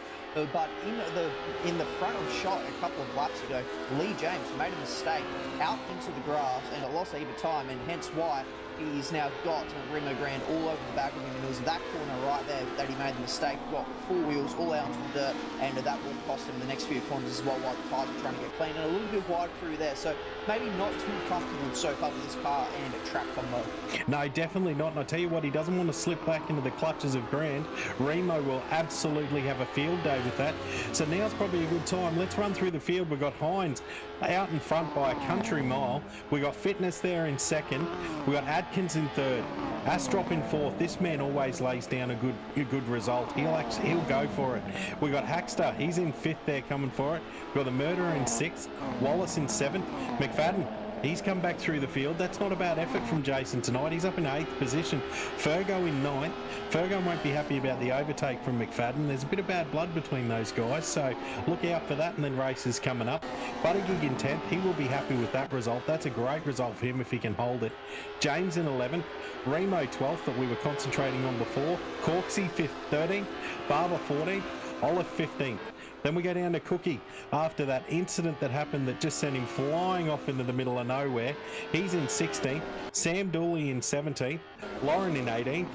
But in the front of shot a couple of laps ago, Lee James made a mistake out into the grass and it lost a heap of time, and hence why he's now got Remo Grand all over the back of him, and it was that corner right there that he made the mistake, got 4 wheels all out into the dirt, and that will cost him the next few corners as well while the tyres are trying to get clean, and a little bit wide through there, so maybe not too comfortable so far with this car and a track combo. No, definitely not, and I tell you what, he doesn't want to slip back into the clutches of Grand. Remo will absolutely have a field day with that, so now's probably a good time. Let's run through the field. We've got Hines out in front by a country mile. We got Fitness there in second. We got Atkins in third. Astrop in fourth. This man always lays down a good result. He'll go for it. We got Hackster. He's in fifth there, coming for it. We got the Murderer in sixth. Wallace in seventh. McFadden. He's come back through the field. That's not a bad effort from Jason tonight. He's up in 8th position. Fergo in 9th. Fergo won't be happy about the overtake from McFadden. There's a bit of bad blood between those guys, so look out for that, and then races coming up. Buttigieg in 10th. He will be happy with that result. That's a great result for him if he can hold it. James in 11th. Remo 12th that we were concentrating on before. Corksy 5th, 13th. Barber 14th. Olive 15th. Then we go down to Cookie after that incident that happened that just sent him flying off into the middle of nowhere. He's in 16th. Sam Dooley in 17th. Lauren in 18th.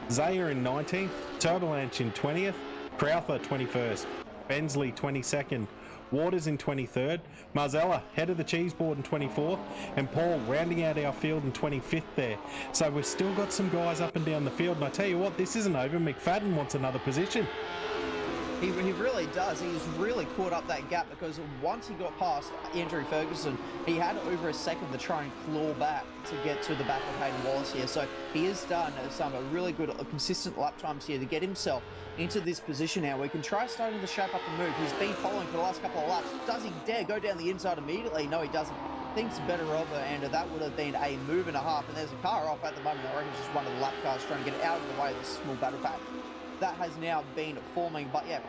Zaya in 19th. Turbolanche in 20th. Crowther 21st. Bensley 22nd. Waters in 23rd. Marzella head of the cheese board in 24th. And Paul rounding out our field in 25th there. So we've still got some guys up and down the field. And I tell you what, this isn't over. McFadden wants another position. He really does. He's really caught up that gap because once he got past Andrew Ferguson, he had over a second to try and claw back to get to the back of Hayden Wallace here. So he has done some really good, consistent lap times here to get himself into this position now. We can try starting to shape up a move. He's been following for the last couple of laps. Does he dare go down the inside immediately? No, he doesn't. Thinks better of it, and that would have been a move and a half. And there's a car off at the moment. I reckon it's just one of the lap cars trying to get out of the way of this small battle pack. That has now been forming, but yeah,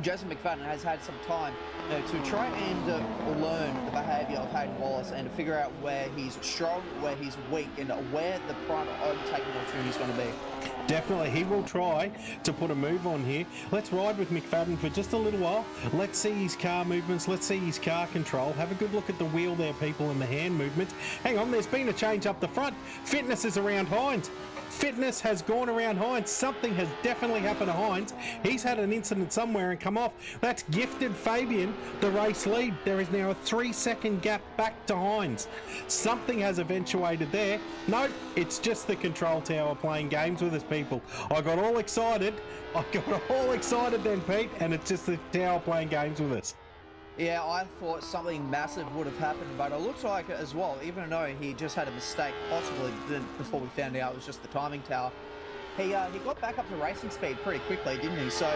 Jason McFadden has had some time to try and learn the behaviour of Hayden Wallace and to figure out where he's strong, where he's weak, and where the prime overtaking opportunity is going to be. Definitely, he will try to put a move on here. Let's ride with McFadden for just a little while. Let's see his car movements. Let's see his car control. Have a good look at the wheel there, people, and the hand movements. Hang on, there's been a change up the front. Fitness is around Hines. Fitness has gone around Hines. Something has definitely happened to Hines. He's had an incident somewhere and come off. That's gifted Fabian the race lead. There is now a 3-second gap back to Hines. Something has eventuated there. Nope, it's just the control tower playing games with us, people. I got all excited then, Pete, and it's just the tower playing games with us. Yeah, I thought something massive would have happened, but it looks like it as well, even though he just had a mistake, possibly before we found out it was just the timing tower. He got back up to racing speed pretty quickly, didn't he? So,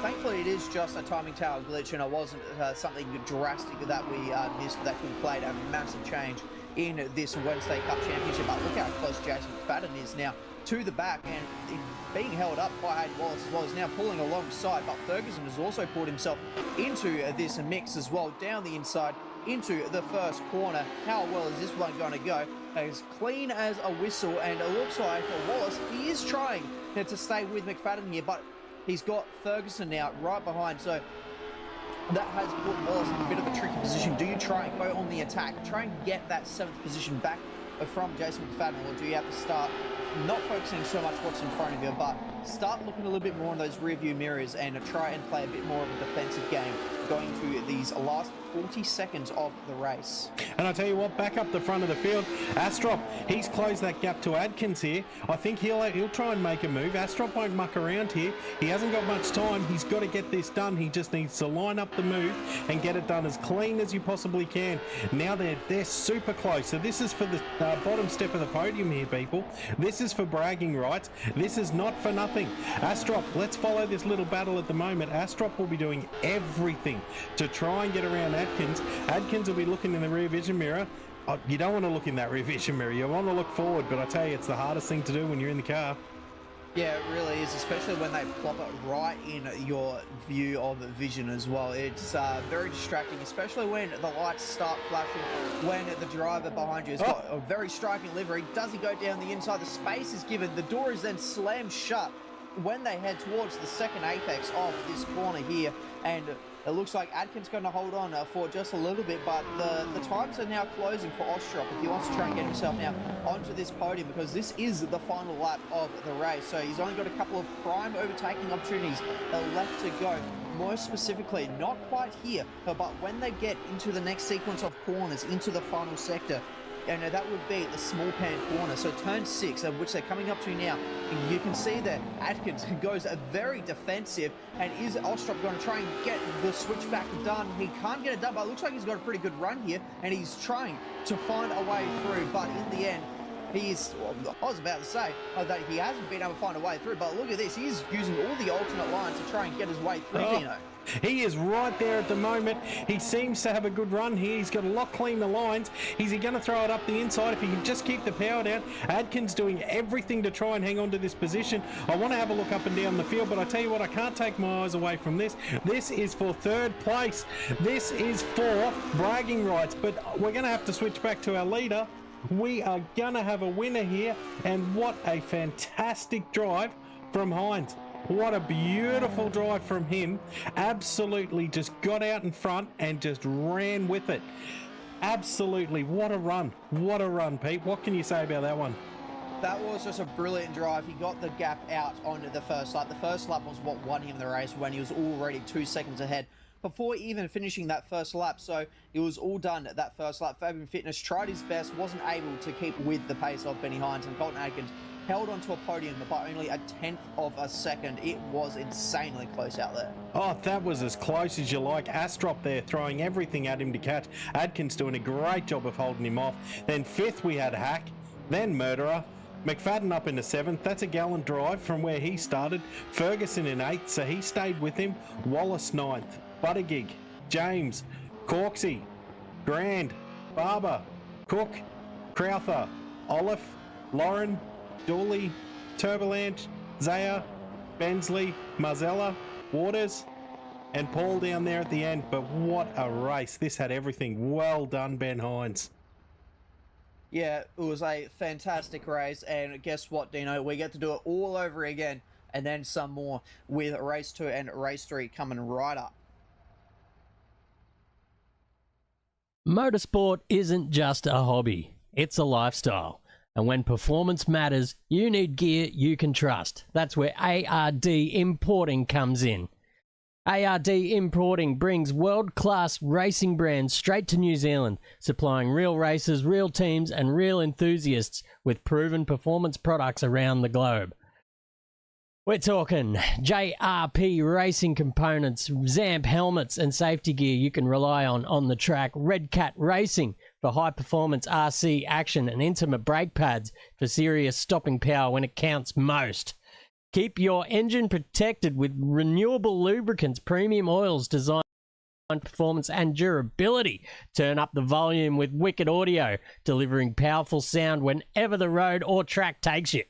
thankfully it is just a timing tower glitch, and it wasn't something drastic that we missed that could have played a massive change in this Wednesday Cup Championship. But look how close Jason McFadden is now to the back, and being held up by Hayden Wallace as well. Is now pulling alongside, but Ferguson has also pulled himself into this mix as well, down the inside into the first corner. How well is this one going to go? As clean as a whistle, and it looks like Wallace, he is trying to stay with McFadden here, but he's got Ferguson now right behind, so that has put Wallace in a bit of a tricky position. Do you try and go on the attack, try and get that 7th position back from Jason McFadden, or do you have to start not focusing so much what's in front of you, but start looking a little bit more in those rear view mirrors and try and play a bit more of a defensive game going to these last 40 seconds of the race? And I tell you what, back up the front of the field, Astrop, he's closed that gap to Adkins here. I think he'll try and make a move. Astrop won't muck around here. He hasn't got much time. He's got to get this done. He just needs to line up the move and get it done as clean as you possibly can. Now they're super close. So this is for the bottom step of the podium here, people. This is for bragging rights. This is not for nothing. Astrop, let's follow this little battle at the moment. Astrop will be doing everything to try and get around Adkins. Adkins will be looking in the rear vision mirror. Oh, you don't want to look in that rear vision mirror. You want to look forward, but I tell you, it's the hardest thing to do when you're in the car. Yeah, it really is, especially when they plop it right in your view of vision as well. It's very distracting, especially when the lights start flashing, when the driver behind you has got a very striking livery. Does he go down the inside? The space is given. The door is then slammed shut when they head towards the second apex of this corner here, and it looks like Adkins going to hold on for just a little bit, but the times are now closing for Ostrop if he wants to try and get himself now onto this podium, because this is the final lap of the race. So he's only got a couple of prime overtaking opportunities left to go. More specifically, not quite here, but when they get into the next sequence of corners, into the final sector, and that would be the small pan corner. So turn 6, which they're coming up to now. And you can see that Atkins goes very defensive, and is Ostrop going to try and get the switchback done? He can't get it done, but it looks like he's got a pretty good run here, and he's trying to find a way through, but in the end, well, I was about to say that he hasn't been able to find a way through, but look at this. He's using all the alternate lines to try and get his way through, Dino. He is right there at the moment. He seems to have a good run here. He's got a lot clean the lines. Is he going to throw it up the inside if he can just keep the power down? Adkins doing everything to try and hang on to this position. I want to have a look up and down the field, but I tell you what, I can't take my eyes away from this. This is for third place. This is for bragging rights, but we're going to have to switch back to our leader. We are going to have a winner here, and what a fantastic drive from Hines. What a beautiful drive from him. Absolutely just got out in front and just ran with it. Absolutely. What a run. What a run, Pete. What can you say about that one? That was just a brilliant drive. He got the gap out onto the first lap. The first lap was what won him the race when he was already 2 seconds ahead before even finishing that first lap. So it was all done at that first lap. Fabian Fitness tried his best, wasn't able to keep with the pace of Benny Hines, and Colton Adkins held onto a podium by only a 1/10 of a second. It was insanely close out there. Oh, that was as close as you like. Astrop there throwing everything at him to catch. Adkins doing a great job of holding him off. Then 5th we had Hack, then Murderer. McFadden up into 7th. That's a gallant drive from where he started. Ferguson in 8th, so he stayed with him. Wallace 9th. Buttigieg, James, Corksey, Grand, Barber, Cook, Crowther, Olive, Lauren, Dooley, Turbolanche, Zaya, Bensley, Marzella, Waters, and Paul down there at the end. But what a race. This had everything. Well done, Ben Hines. Yeah, it was a fantastic race, and guess what, Dino? We get to do it all over again, and then some more with race 2 and race 3 coming right up. Motorsport isn't just a hobby, it's a lifestyle. And when performance matters, you need gear you can trust. That's where ARD Importing comes in. ARD Importing brings world-class racing brands straight to New Zealand, supplying real racers, real teams, and real enthusiasts with proven performance products around the globe. We're talking JRP racing components, Zamp helmets and safety gear you can rely on the track, Red Cat Racing for high-performance RC action, and intimate brake pads for serious stopping power when it counts most. Keep your engine protected with renewable lubricants, premium oils designed for performance and durability. Turn up the volume with Wicked Audio, delivering powerful sound whenever the road or track takes you.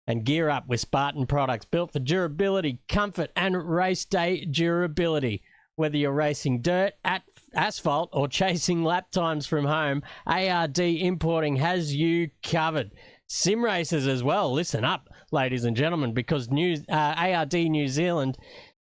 And gear up with Spartan products built for durability, comfort, and race day durability. Whether you're racing dirt, asphalt, or chasing lap times from home, ARD Importing has you covered. Sim racers as well. Listen up, ladies and gentlemen, because ARD New Zealand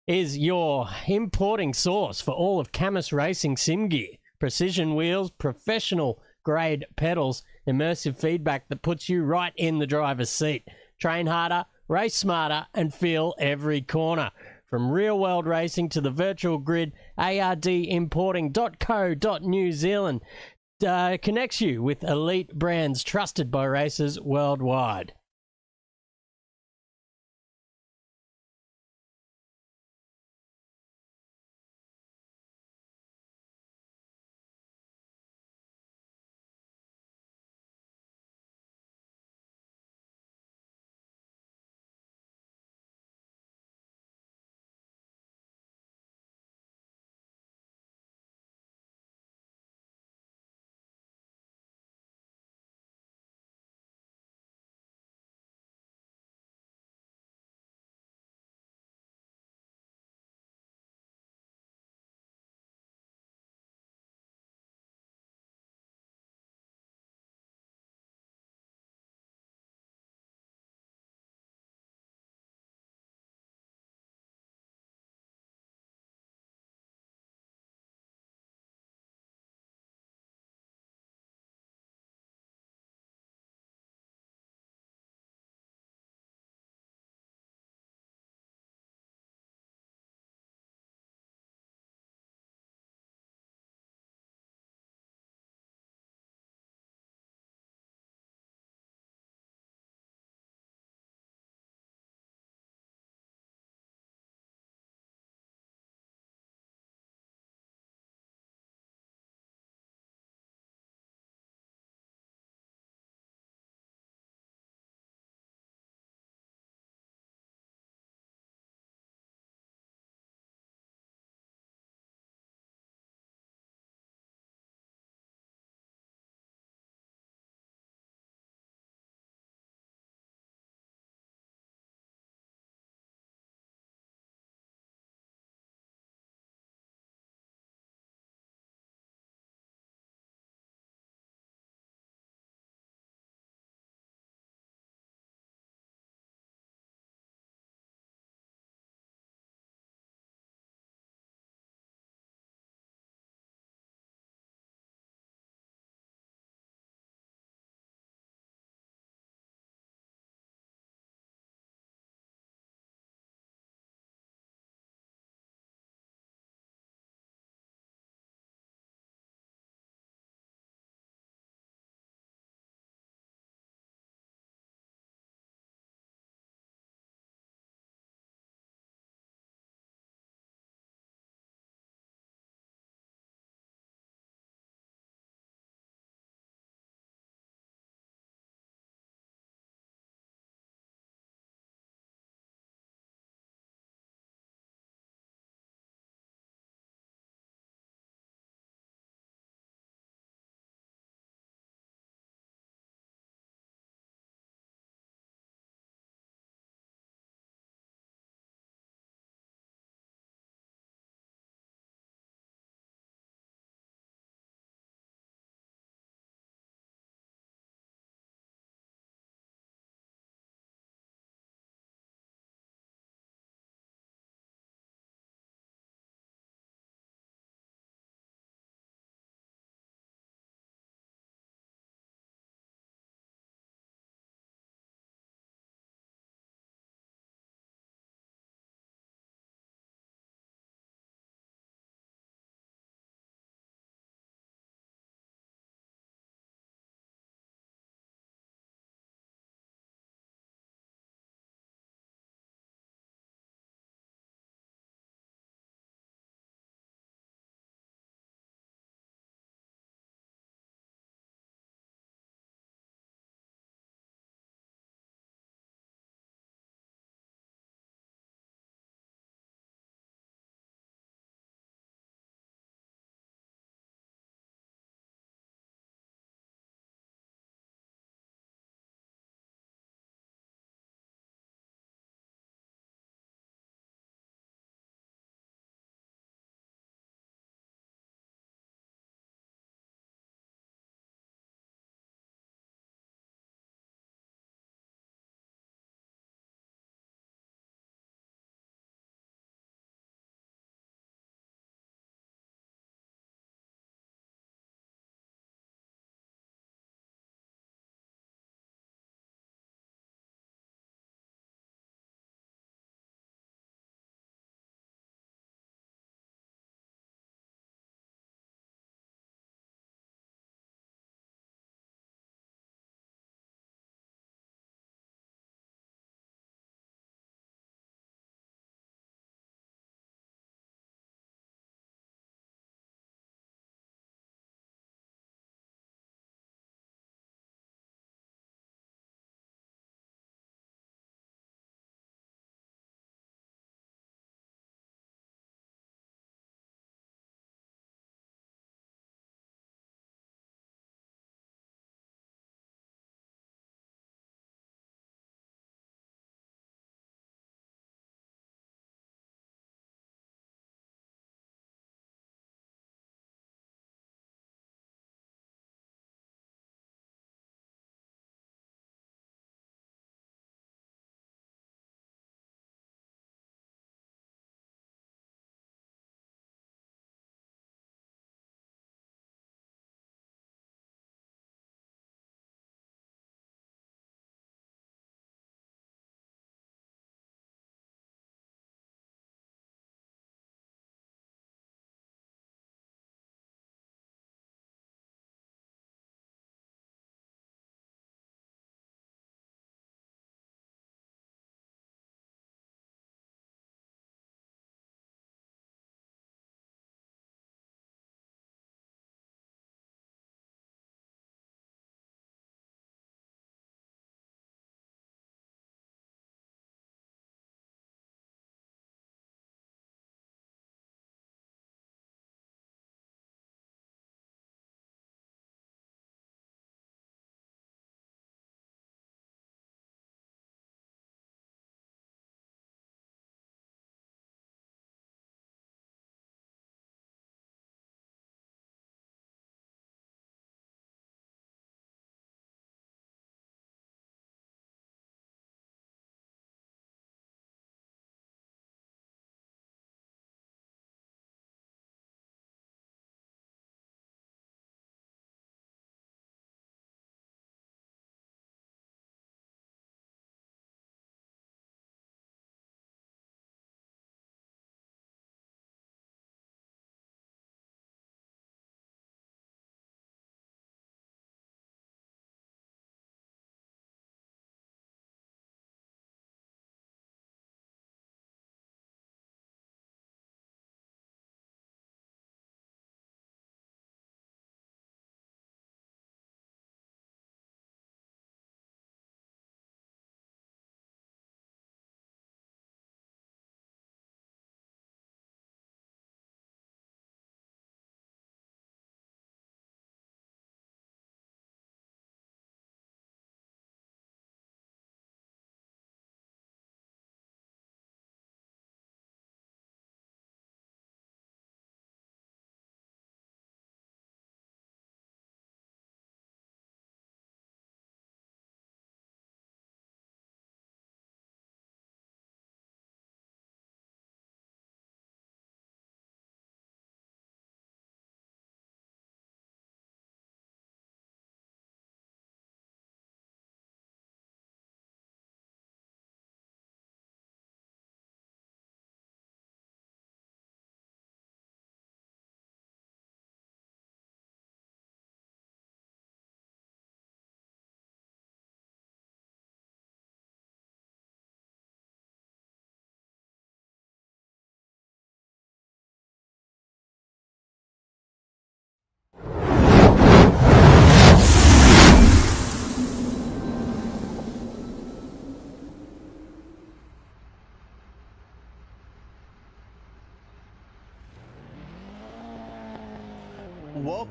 is your importing source for all of Camus Racing sim gear. Precision wheels, professional grade pedals, immersive feedback that puts you right in the driver's seat. Train harder, race smarter, and feel every corner. From real-world racing to the virtual grid, ardimporting.co.new Zealand connects you with elite brands trusted by racers worldwide.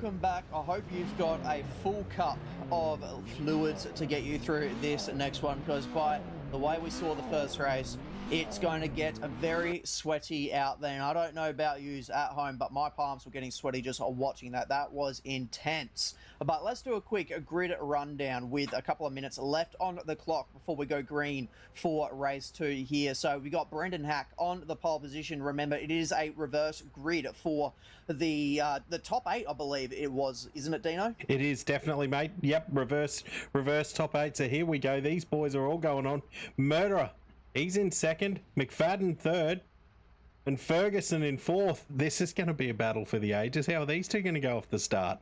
welcome back. I hope you've got a full cup of fluids to get you through this next one, because by the way we saw the first race, it's going to get very sweaty out there. And I don't know about yous at home, but my palms were getting sweaty just watching that. That was intense. But let's do a quick grid rundown with a couple of minutes left on the clock before we go green for race 2 here. So we got Brendan Hack on the pole position. Remember, it is a reverse grid for the top 8, I believe it was, isn't it, Dino? It is definitely, mate. Yep, reverse top 8. So here we go. These boys are all going on. Murderer, he's in 2nd. McFadden 3rd. And Ferguson in 4th. This is going to be a battle for the ages. How are these two going to go off the start?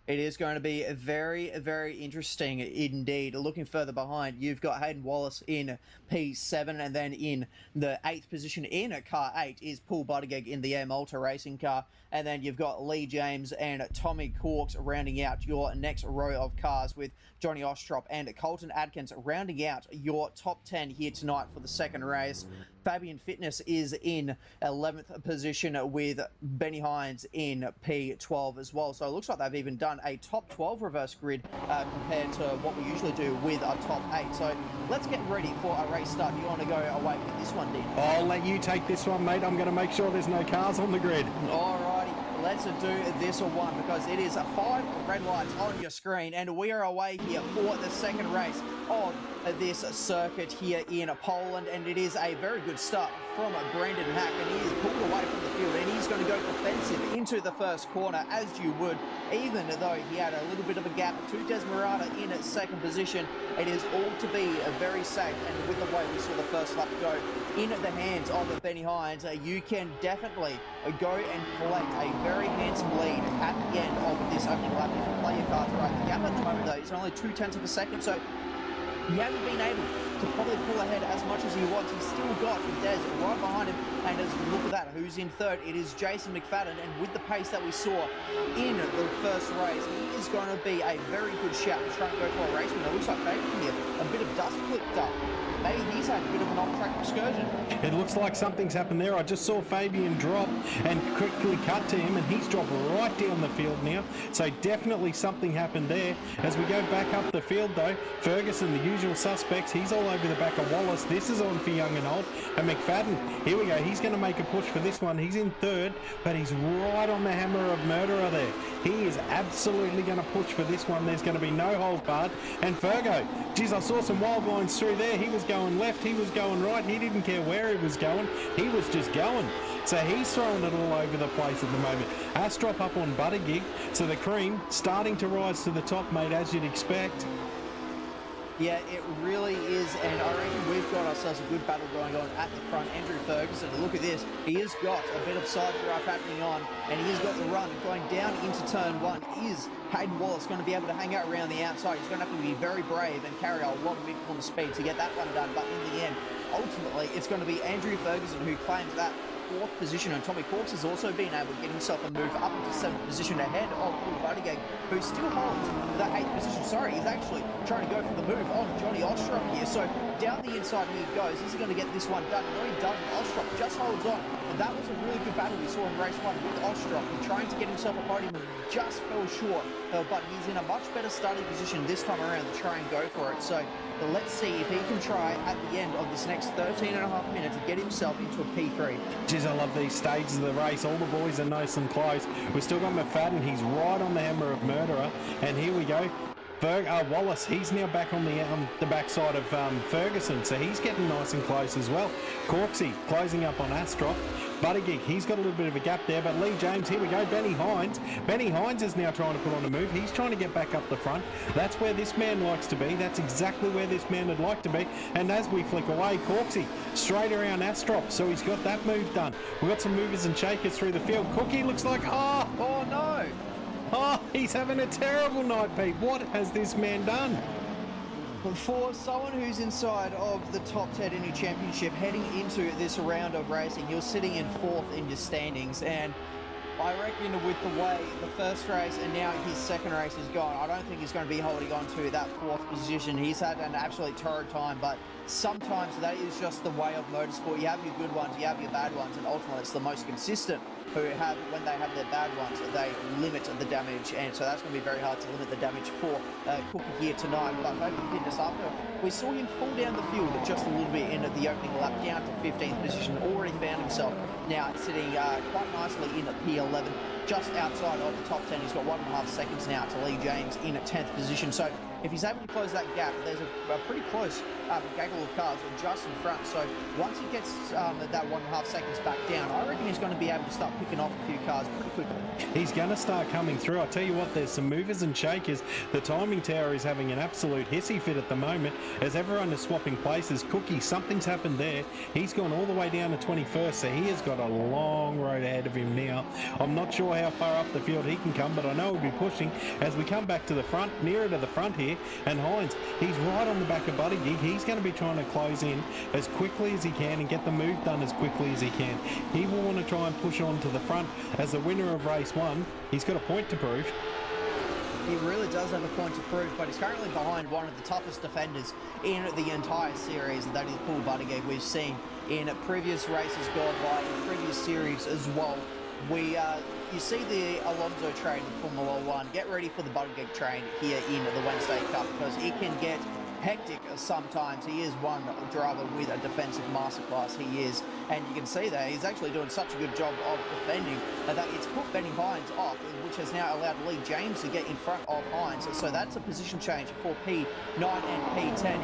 It is going to be very, very interesting indeed. Looking further behind, you've got Hayden Wallace in P7, and then in the 8th position in car 8 is Paul Buttigieg in the Air Malta racing car. And then you've got Lee James and Tommy Corks rounding out your next row of cars, with Johnny Ostrop and Colton Adkins rounding out your top 10 here tonight for the second race. Fabian Fitness is in 11th position with Benny Hines in P12 as well. So it looks like they've even done a top 12 reverse grid compared to what we usually do with a top 8. So let's get ready for a race start. Do you want to go away with this one, Dean? I'll let you take this one, mate. I'm going to make sure there's no cars on the grid. Alrighty, let's do this one, because it is 5 red lights on your screen, and we are away here for the second race of this circuit here in Poland, and it is a very good start from Brendan Hack, and he is pulled away from the field, and he's going to go defensive into the first corner, as you would, even though he had a little bit of a gap to Desmerada in 2nd position. It is all to be very safe, and with the way we saw the first lap go in the hands of Benny Hines, you can definitely go and collect a very handsome lead at the end of this opening lap if you play your cards right. The gap at the moment, though, is only 0.2 of a second, so he hasn't been able to probably pull ahead as much as he wants. He's still got Des right behind him, and as look at that, who's in 3rd? It is Jason McFadden, and with the pace that we saw in the first race, he is going to be a very good shout to try and go for a race win. It looks like Fabian here, a bit of dust flipped up. Maybe he's had a bit of an off-track excursion. It looks like something's happened there. I just saw Fabian drop and quickly cut to him, and he's dropped right down the field now. So definitely something happened there. As we go back up the field, though, Ferguson, the usual suspects, he's all over the back of Wallace. This is on for young and old. And McFadden, here we go. He's going to make a push for this one. He's in 3rd, but he's right on the hammer of Murderer there. He is absolutely going to push for this one. There's going to be no hold barred. And Fergo, geez, I saw some wild lines through there. He was going left, he was going right, he didn't care where he was going, he was just going. So he's throwing it all over the place at the moment. Astrop up on Buttigieg, so the cream starting to rise to the top, mate, as you'd expect. Yeah, it really is, and I reckon we've got ourselves a good battle going on at the front. Andrew Ferguson, look at this, he has got a bit of side drive happening on, and he has got the run going down into turn 1. Is Hayden Wallace going to be able to hang out around the outside? He's going to have to be very brave and carry a lot of mid-corner speed to get that one done, but in the end, ultimately, it's going to be Andrew Ferguson who claims that 4th position, and Tommy Corks has also been able to get himself a move up into 7th position ahead of Paul Buttigieg, who still holds the 8th position. Sorry, he's actually trying to go for the move on Johnny Ostrop here. So down the inside he goes. Is he going to get this one done? No, he doesn't. Ostrop just holds on. And that was a really good battle we saw in race 1 with Ostrop, trying to get himself a podium, and just fell short. But he's in a much better starting position this time around to try and go for it. So let's see if he can try at the end of this next 13.5 minutes to get himself into a P3. Jeez, I love these stages of the race. All the boys are nice and close. We've still got McFadden. He's right on the hammer of Murderer. And here we go. Wallace, he's now back on the backside of Ferguson, so he's getting nice and close as well. Corksy closing up on Astrop. Buttigieg, he's got a little bit of a gap there, but Lee James, here we go, Benny Hines. Benny Hines is now trying to put on a move. He's trying to get back up the front. That's where this man likes to be. That's exactly where this man would like to be. And as we flick away, Corksy straight around Astrop, so he's got that move done. We've got some movers and shakers through the field. Cookie looks like, oh no! Oh, he's having a terrible night, Pete. What has this man done? For someone who's inside of the top 10 in your championship, heading into this round of racing, you're sitting in 4th in your standings, and I reckon with the way the first race and now his second race is gone, I don't think he's going to be holding on to that 4th position. He's had an absolute torrid time, but sometimes that is just the way of motorsport. You have your good ones, you have your bad ones, and ultimately it's the most consistent who have, when they have their bad ones, they limit the damage, and so that's going to be very hard to limit the damage for Cookie here tonight. But Fabian Fitness, after we saw him fall down the field just a little bit in the opening lap, down to 15th position, already found himself now sitting quite nicely in P11, just outside of the top 10. He's got 1.5 seconds now to Lee James in 10th position. So if he's able to close that gap, there's a pretty close gaggle of cars just in front. So once he gets that 1.5 seconds back down, I reckon he's going to be able to start picking off a few cars pretty quickly. He's going to start coming through. I tell you what, there's some movers and shakers. The timing tower is having an absolute hissy fit at the moment as everyone is swapping places. Cookie, something's happened there. He's gone all the way down to 21st, so he has got a long road ahead of him now. I'm not sure how far up the field he can come, but I know he'll be pushing as we come back to the front, nearer to the front here. And Hines, he's right on the back of Buddy Gig. He's going to be trying to close in as quickly as he can and get the move done as quickly as he can. He will want to try and push on to the front as the winner of race 1. He's got a point to prove. He really does have a point to prove, but he's currently behind one of the toughest defenders in the entire series, and that is Paul Buttigieg. We've seen in previous races gone by, in previous series as well. You see the Alonso train in Formula 1. Get ready for the Buttigieg train here in the Wednesday Cup, because it can get hectic sometimes. He is one driver with a defensive masterclass. He is, and you can see that he's actually doing such a good job of defending that it's put Benny Hines off, which has now allowed Lee James to get in front of Hines. So that's a position change for P9 and P10.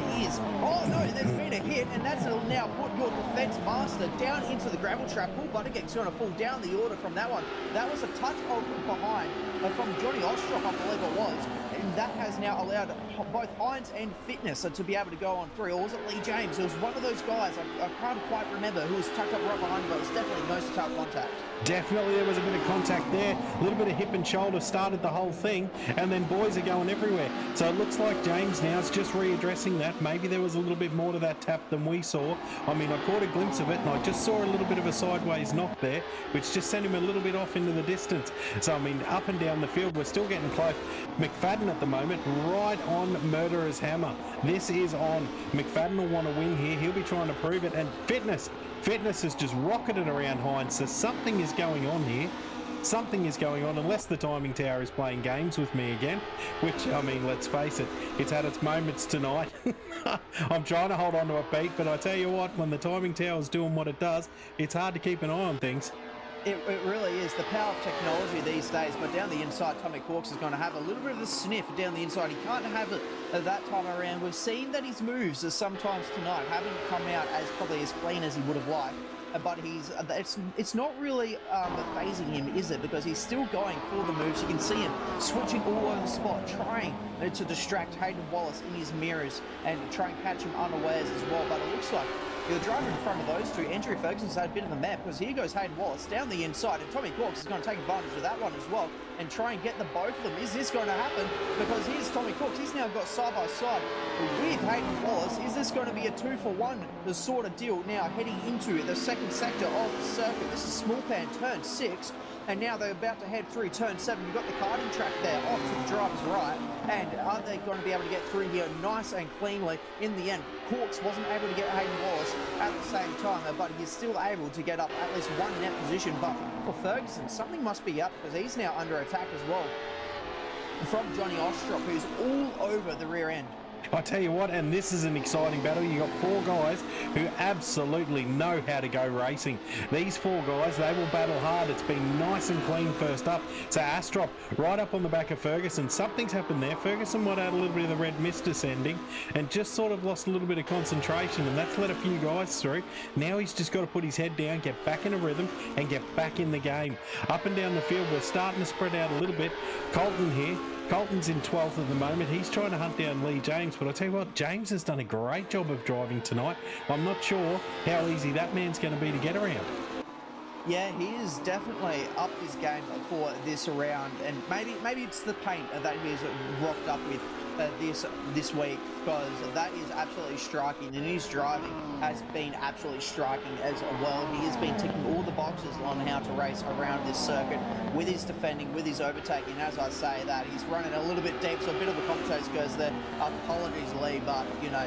Oh no, there's been a hit, and that's now put your defense master down into the gravel trap. Paul Buttigieg's going to fall down the order from that one. That was a touch of behind from Johnny Ostrop, I believe it was. And that has now allowed both Hines and Fitness to be able to go on through. Or was it Lee James? It was one of those guys, I can't quite remember, who was tucked up right behind him, but it was definitely nose-to-tail contact. Definitely there was a bit of contact there. A little bit of hip and shoulder started the whole thing, and then boys are going everywhere. So it looks like James now is just readdressing that. Maybe there was a little bit more to that tap than we saw. I mean, I caught a glimpse of it, and I just saw a little bit of a sideways knock there, which just sent him a little bit off into the distance. So, I mean, up and down the field, we're still getting close. McFadden at the moment, right on Murderer's Hammer. This is on. McFadden will want to win here. He'll be trying to prove it. And Fitness has just rocketed around Hines. So something is going on here. Something is going on, unless the timing tower is playing games with me again, which, I mean, let's face it, it's had its moments tonight. I'm trying to hold on to a beat, but I tell you what, when the timing tower is doing what it does, it's hard to keep an eye on things. It really is the power of technology these days, but down the inside, Tommy Corks is going to have a little bit of a sniff down the inside. He can't have it that time around. We've seen that his moves sometimes tonight haven't come out as probably as clean as he would have liked. But it's not really phasing him, is it? Because he's still going for the moves. You can see him switching all over the spot, trying to distract Hayden Wallace in his mirrors and try and catch him unawares as well. But it looks like the driver in front of those two, Andrew Ferguson's had a bit of a map, because here goes Hayden Wallace down the inside, and Tommy Corks is going to take advantage of that one as well and try and get the both of them. Is this going to happen? Because here's Tommy Corks. He's now got side by side with Hayden Wallace. Is this going to be a 2-for-1 sort of deal now heading into the second sector of the circuit? This is Small Pan, turn 6. And now they're about to head through turn 7. You've got the karting track there off to the driver's right. And are they going to be able to get through here nice and cleanly? In the end, Corks wasn't able to get Hayden Wallace at the same time, but he's still able to get up at least one net position. But for Ferguson, something must be up, because he's now under attack as well from Johnny Ostrop, who's all over the rear end. I tell you what, and this is an exciting battle. You got 4 guys who absolutely know how to go racing. These 4 guys, they will battle hard. It's been nice and clean first up. So Astrop right up on the back of Ferguson. Something's happened there. Ferguson might add a little bit of the red mist descending and just sort of lost a little bit of concentration, and that's let a few guys through. Now he's just got to put his head down, get back in a rhythm and get back in the game. Up and down the field, we're starting to spread out a little bit. Colton here. Colton's in 12th at the moment. He's trying to hunt down Lee James, but I tell you what, James has done a great job of driving tonight. I'm not sure how easy that man's going to be to get around. Yeah, he is definitely upped his game for this round, and maybe it's the paint that he's rocked up with this week, because that is absolutely striking, and his driving has been absolutely striking as well. He has been ticking all the boxes on how to race around this circuit with his defending, with his overtaking. As I say that, he's running a little bit deep, so a bit of a commentator's goes there. Apologies, Lee, but you know,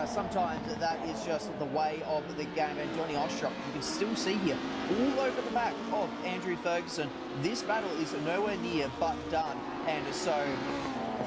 sometimes that is just the way of the game. And Johnny Ostrop, you can still see here all over the back of Andrew Ferguson. This battle is nowhere near but done, and so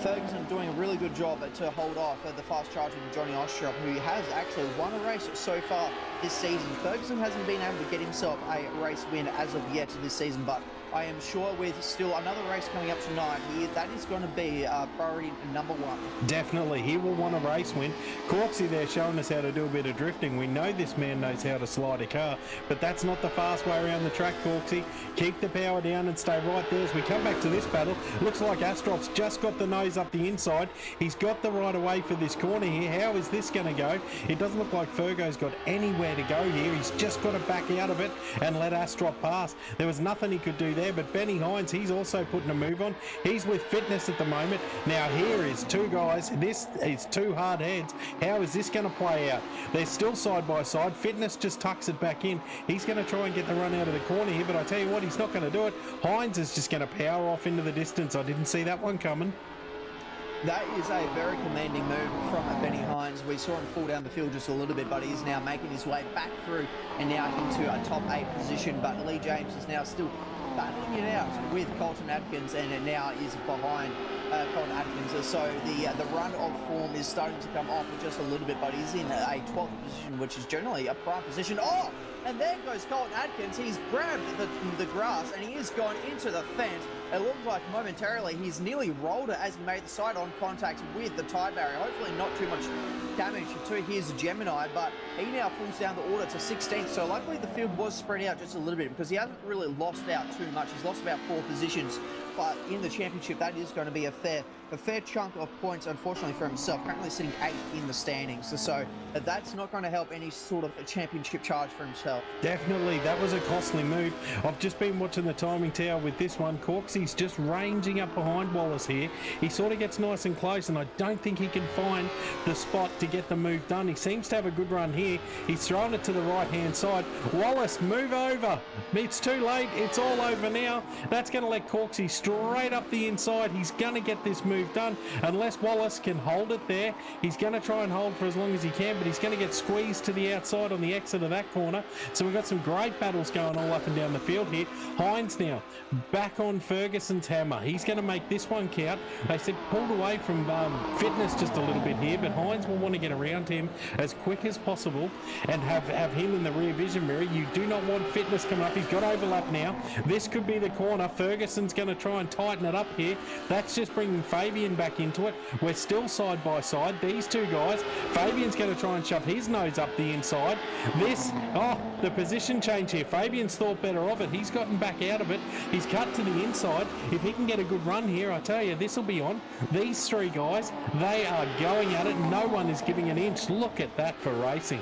Ferguson doing a really good job to hold off the fast charging Johnny Ostrop, who has actually won a race so far this season. Ferguson hasn't been able to get himself a race win as of yet this season, but I am sure with still another race coming up tonight, that is going to be priority number one. Definitely, he will want a race win. Corksy there showing us how to do a bit of drifting. We know this man knows how to slide a car, but that's not the fast way around the track, Corksy. Keep the power down and stay right there as we come back to this battle. Looks like Astrop's just got the nose up the inside. He's got the right of way for this corner here. How is this going to go? It doesn't look like Fergo's got anywhere to go here. He's just got to back out of it and let Astrop pass. There was nothing he could do there, but Benny Hines, he's also putting a move on. He's with Fitness at the moment. Now here is two guys. This is two hard heads. How is this going to play out? They're still side by side. Fitness just tucks it back in. He's going to try and get the run out of the corner here, but I tell you what, he's not going to do it. Hines is just going to power off into the distance. I didn't see that one coming. That is a very commanding move from Benny Hines. We saw him fall down the field just a little bit, but he's now making his way back through and now into a top 8 position. But Lee James is now still battling it out with Colton Atkins, and it now is behind Colton Atkins. So the run of form is starting to come off just a little bit, but he's in a 12th position, which is generally a prime position. Oh! And there goes Colton Atkins. He's grabbed the grass and he is gone into the fence. It looked like momentarily he's nearly rolled it as he made the side-on contact with the tie barrier. Hopefully not too much damage to his Gemini, but he now falls down the order to 16th. So luckily the field was spread out just a little bit because he hasn't really lost out too much. He's lost about 4 positions, but in the championship that is going to be a fair chunk of points, unfortunately, for himself. Currently sitting 8th in the standings, so that's not going to help any sort of a championship charge for himself. Definitely, that was a costly move. I've just been watching the timing tower with this one. Corksy's just ranging up behind Wallace here. He sort of gets nice and close, and I don't think he can find the spot to get the move done. He seems to have a good run here. He's thrown it to the right-hand side. Wallace, move over. It's too late. It's all over now. That's going to let Corksy straight up the inside. He's going to get this move done unless Wallace can hold it there. He's going to try and hold for as long as he can, but he's going to get squeezed to the outside on the exit of that corner. So we've got some great battles going all up and down the field here. Hines now back on Ferguson's hammer. He's going to make this one count. They said pulled away from Fitness just a little bit here, but Hines will want to get around him as quick as possible and have him in the rear vision mirror. You do not want Fitness coming up. He's got overlap now. This could be the corner. Ferguson's going to try and tighten it up here. That's just bringing Fabian back into it. We're still side by side. These two guys. Fabian's going to try and shove his nose up the inside. The position change here. Fabian's thought better of it. He's gotten back out of it. He's cut to the inside. If he can get a good run here, I tell you, this will be on. These three guys, they are going at it. No one is giving an inch. Look at that for racing.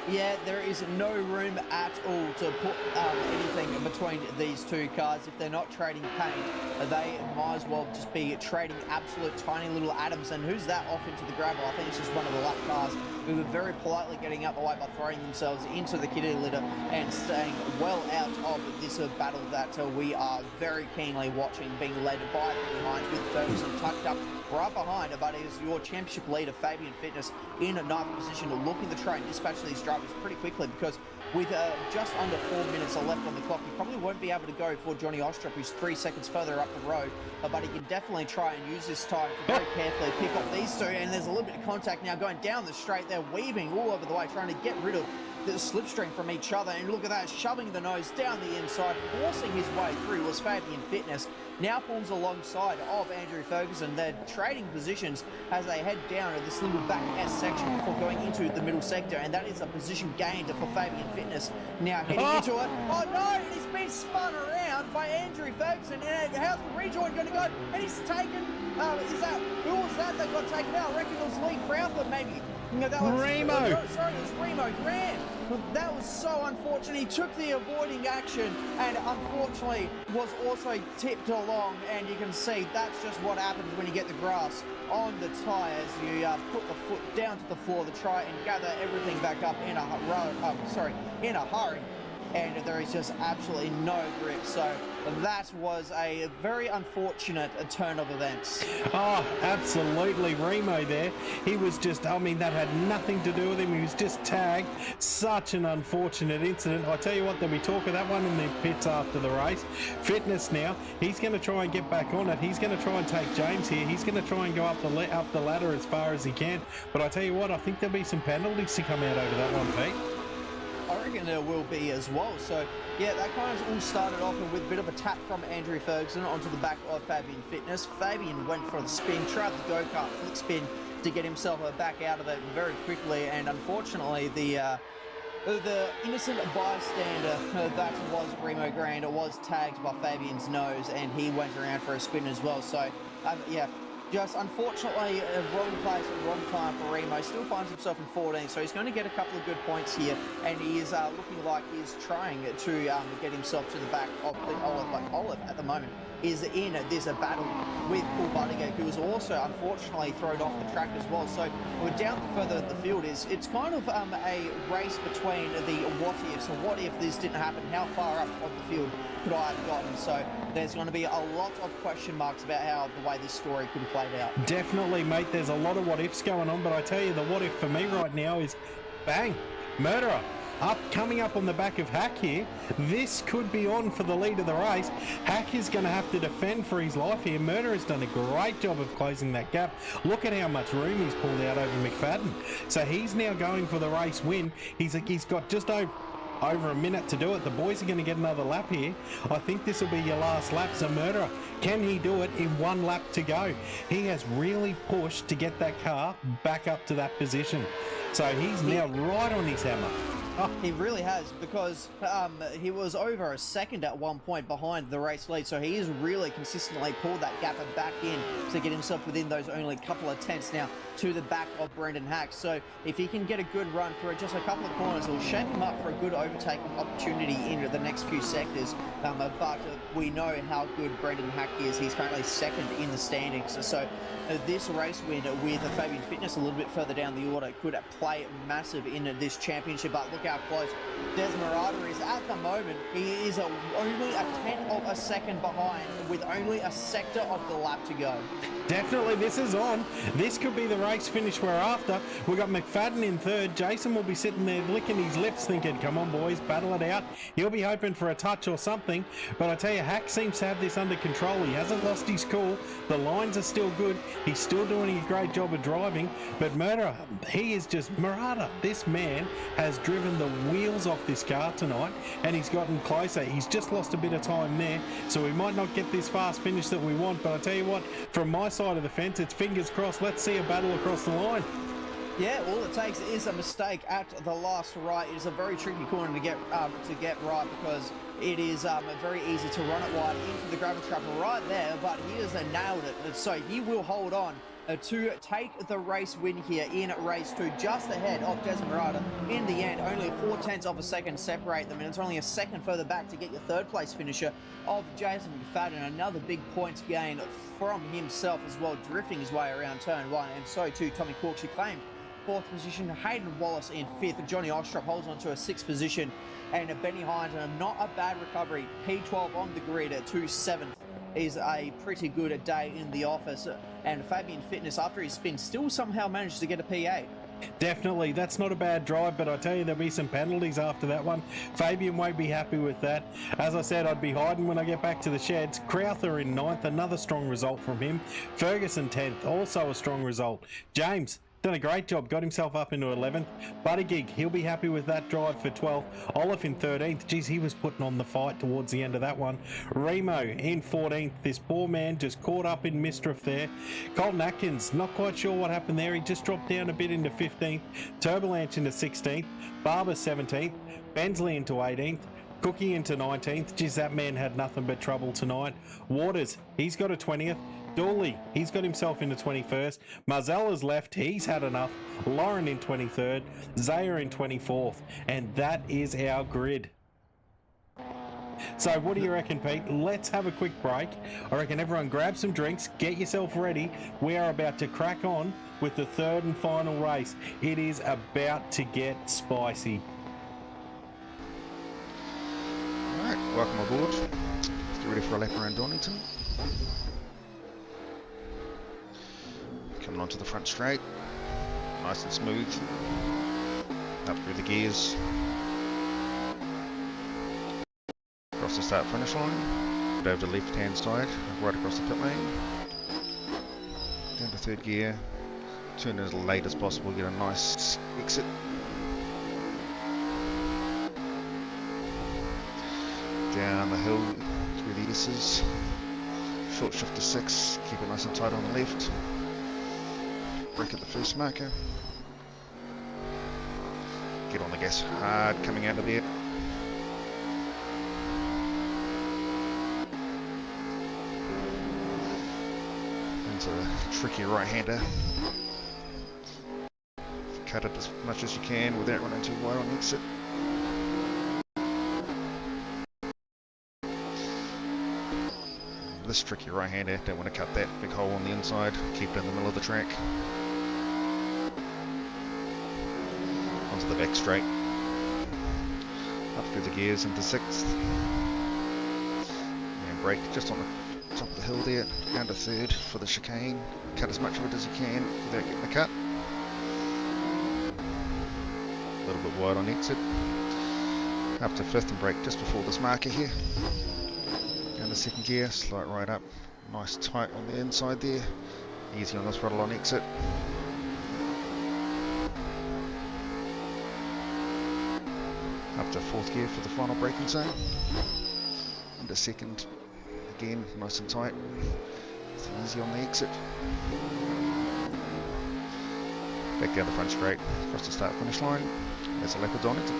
Yeah, there is no room at all to put anything between these two cars. If they're not trading paint, they might as well just be trading absolute tiny little atoms. And who's that off into the gravel? I think it's just one of the lap cars who were very politely getting out the way by throwing themselves into the kitty litter and staying well out of this battle that we are very keenly watching, being led by Benny Hines with Ferguson tucked up right behind. But it is your championship leader, Fabian Fitness, in a 9th position, looking to try and dispatch these drivers pretty quickly, because with just under 4 minutes left on the clock, he probably won't be able to go for Johnny Ostrop, who's 3 seconds further up the road, but he can definitely try and use this time to very carefully pick off these two. And there's a little bit of contact now going down the straight. They're weaving all over the way, trying to get rid of the slipstream from each other, and look at that, shoving the nose down the inside, forcing his way through was Fabian Fitness. Now pulls alongside of Andrew Ferguson. They're trading positions as they head down to this little back S section before going into the middle sector, and that is a position gained for Fabian Fitness. Now heading into it. Oh no, he's been spun around by Andrew Ferguson, and how's the rejoin going to go? And he's taken, who was that that got taken out? I reckon it was Lee Crawford, maybe. No, that was Remo. Sorry, it was Remo Grant. That was so unfortunate. He took the avoiding action and unfortunately was also tipped along, and you can see that's just what happens when you get the grass on the tyres. You put the foot down to the floor to try and gather everything back up in a hurry. and there is just absolutely no grip. So that was a very unfortunate turn of events. Oh, absolutely. Remo there. He was just, I mean, that had nothing to do with him. He was just tagged. Such an unfortunate incident. I tell you what, there'll be talk of that one in the pits after the race. Fitness now. He's going to try and get back on it. He's going to try and take James here. He's going to try and go up the ladder as far as he can. But I tell you what, I think there'll be some penalties to come out over that one, Pete. I reckon there will be as well. So, yeah, that kind of all started off with a bit of a tap from Andrew Ferguson onto the back of Fabian Fitness. Fabian went for the spin, tried the go-kart flick spin to get himself back out of it very quickly, and unfortunately the innocent bystander that was Remo Grand was tagged by Fabian's nose, and he went around for a spin as well. So, yeah. Just unfortunately, wrong place at wrong time for Remo. Still finds himself in 14, so he's going to get a couple of good points here, and he is looking like he's trying to get himself to the back of the Olive. Like Olive at the moment is in this battle with Paul Buttigieg, who was also unfortunately thrown off the track as well. So we're down further the field. It's kind of a race between the what ifs. So what if this didn't happen? How far up on the field could I have gotten? So there's going to be a lot of question marks about how the way this story could have played out. Definitely, mate. There's a lot of what ifs going on, but I tell you, the what if for me right now is bang, Murderer. Coming up on the back of Hack here. This could be on for the lead of the race. Hack is going to have to defend for his life here. Murderer's done a great job of closing that gap. Look at how much room he's pulled out over McFadden. So he's now going for the race win. He's got just over a minute to do it. The boys are going to get another lap here. I think this will be your last lap. So Murderer, can he do it in one lap to go? He has really pushed to get that car back up to that position. So he's now right on his hammer. Oh. He really has, because he was over a second at one point behind the race lead, so he has really consistently pulled that gap back in to get himself within those only couple of tenths now to the back of Brendan Hack. So if he can get a good run through just a couple of corners, it'll shape him up for a good overtaking opportunity into the next few sectors. But we know how good Brendan Hack is. He's currently second in the standings. So this race win with Fabian Fitness a little bit further down the order could play massive in this championship. But look how close Desmerado is at the moment. He is only a tenth of a second behind with only a sector of the lap to go. Definitely, this is on. This could be the race finish we're after. We've got McFadden in third. Jason will be sitting there licking his lips thinking, come on boys, battle it out. He'll be hoping for a touch or something. But I tell you, Hack seems to have this under control. He hasn't lost his cool. The lines are still good. He's still doing a great job of driving. But Murderer, he is just Murata. This man has driven the wheels off this car tonight, and he's gotten closer. He's just lost a bit of time there, so we might not get this fast finish that we want. But I tell you what, from my side of the fence, it's fingers crossed. Let's see a battle across the line. Yeah, all it takes is a mistake at the last right. It is a very tricky corner to get right, because it is very easy to run it wide into the gravel trap right there, but he has nailed it. So he will hold on to take the race win here in race 2, just ahead of Desmerado. In the end, only 4/10 of a second separate them, and it's only a second further back to get your third place finisher of Jason McFadden. Another big points gain from himself as well, drifting his way around turn 1, and so too Tommy Corks, who claimed 4th position. Hayden Wallace in 5th. Johnny Ostrop holds on to a 6th position, and Benny Hines, not a bad recovery, P12 on the grid to 7th. Is a pretty good day in the office, and Fabian Fitness, after his spin, still somehow managed to get a P8. Definitely, that's not a bad drive, but I tell you, there'll be some penalties after that one. Fabian won't be happy with that. As I said, I'd be hiding when I get back to the sheds. Crowther in 9th, another strong result from him. Ferguson 10th, also a strong result. James done a great job, got himself up into 11th. Buttigieg, he'll be happy with that drive for 12th. Olive in 13th. Geez, he was putting on the fight towards the end of that one. Remo in 14th. This poor man just caught up in mischief there. Colton Atkins, not quite sure what happened there. He just dropped down a bit into 15th. Turbulanche into 16th. Barber 17th. Bensley into 18th. Cookie into 19th. Geez, that man had nothing but trouble tonight. Waters, he's got a 20th. Dooley, he's got himself into 21st. Marzella's left, he's had enough. Lauren in 23rd. Zaya in 24th. And that is our grid. So what do you reckon, Pete? Let's have a quick break. I reckon everyone grab some drinks, get yourself ready. We are about to crack on with the third and final race. It is about to get spicy. welcome aboard. Let's get ready for a lap around Donington. Coming onto the front straight, nice and smooth. Up through the gears. Across the start finish line. Over the left hand side, right across the pit lane. Down to third gear. Turn as late as possible, get a nice exit. Down the hill through the S's. Short shift to 6, keep it nice and tight on the left. Brake at the first marker. Get on the gas hard coming out of there. Into the tricky right-hander. Cut it as much as you can without running too wide on exit. This tricky right-hander, don't want to cut that big hole on the inside, keep it in the middle of the track. Onto the back straight. Up through the gears into 6th. And brake just on the top of the hill there, down to 3rd for the chicane. Cut as much of it as you can without getting the cut. A little bit wide on exit. Up to 5th and brake just before this marker here. Down to 2nd gear, slight right up. Nice tight on the inside there. Easy on the throttle on exit. Up to 4th gear for the final braking zone. Into 2nd, again nice and tight. It's easy on the exit. Back down the front straight, across the start finish line. There's a lap of Donington.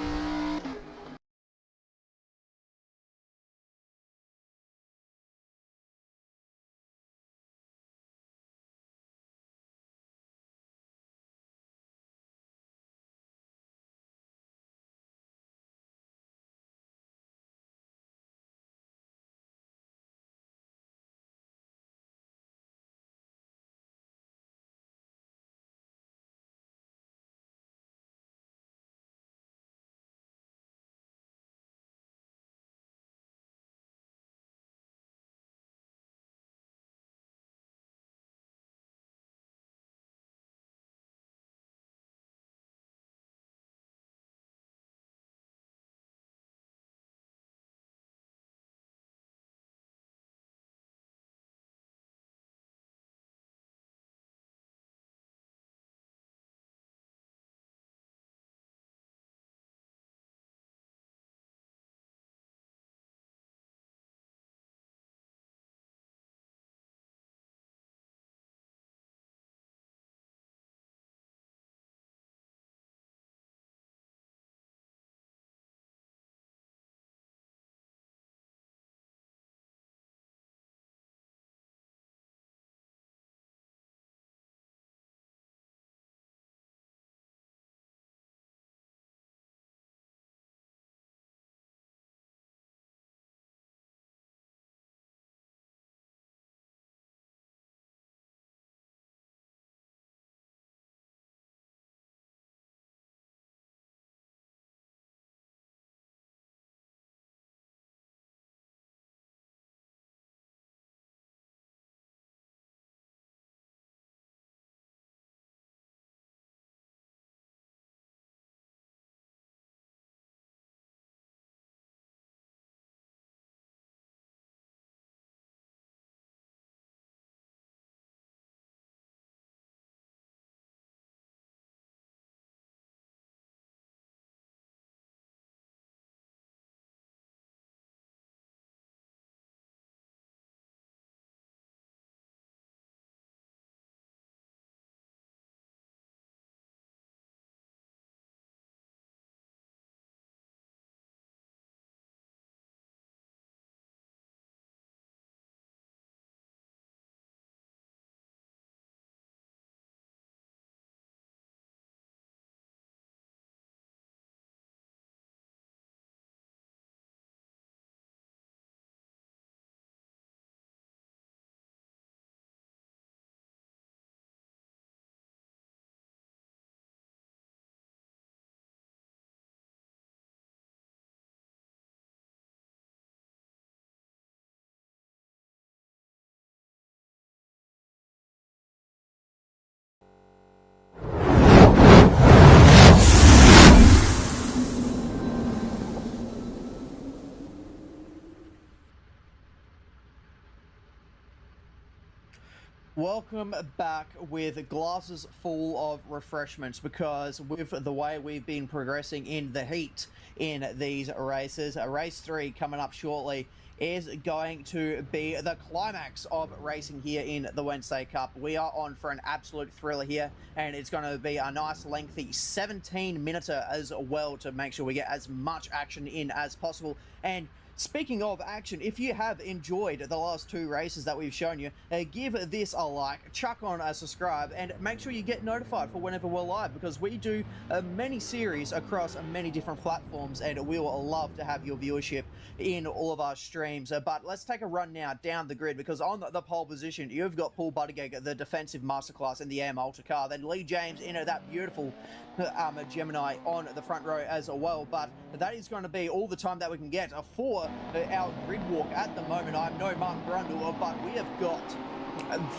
Welcome back with glasses full of refreshments, because with the way we've been progressing in the heat in these races, race 3 coming up shortly is going to be the climax of racing here in the Wednesday Cup. We are on for an absolute thriller here, and it's going to be a nice lengthy 17-minute as well to make sure we get as much action in as possible. And speaking of action, if you have enjoyed the last 2 races that we've shown you, give this a like, chuck on a subscribe, and make sure you get notified for whenever we're live, because we do many series across many different platforms, and we will love to have your viewership in all of our streams. But let's take a run now down the grid, because on the pole position, you've got Paul Buttigieg, the defensive masterclass in the AM Ultra car, then Lee James in that beautiful Gemini on the front row as well. But that is going to be all the time that we can get for our grid walk at the moment. I'm no Martin Brundle, but we have got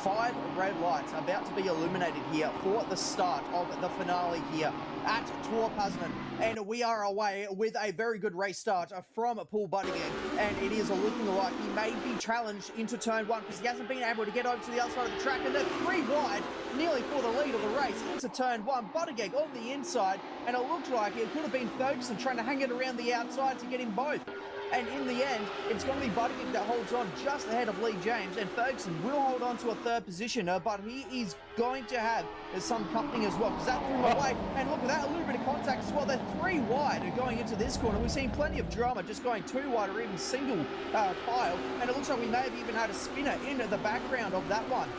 5 red lights about to be illuminated here for the start of the finale here at Tour Poznan, and we are away with a very good race start from Paul Buttigieg, and it is looking like he may be challenged into turn 1 because he hasn't been able to get over to the other side of the track, and they're 3 wide nearly for the lead of the race into turn 1. Buttigieg on the inside, and it looked like it could have been Ferguson trying to hang it around the outside to get him both. And in the end, it's going to be Buttigieg that holds on just ahead of Lee James, and Ferguson will hold on to a 3rd position, but he is going to have some company as well, because that threw him away. And look at that, a little bit of contact as well. They're 3 wide going into this corner. We've seen plenty of drama just going 2 wide or even single file, and it looks like we may have even had a spinner in the background of that one.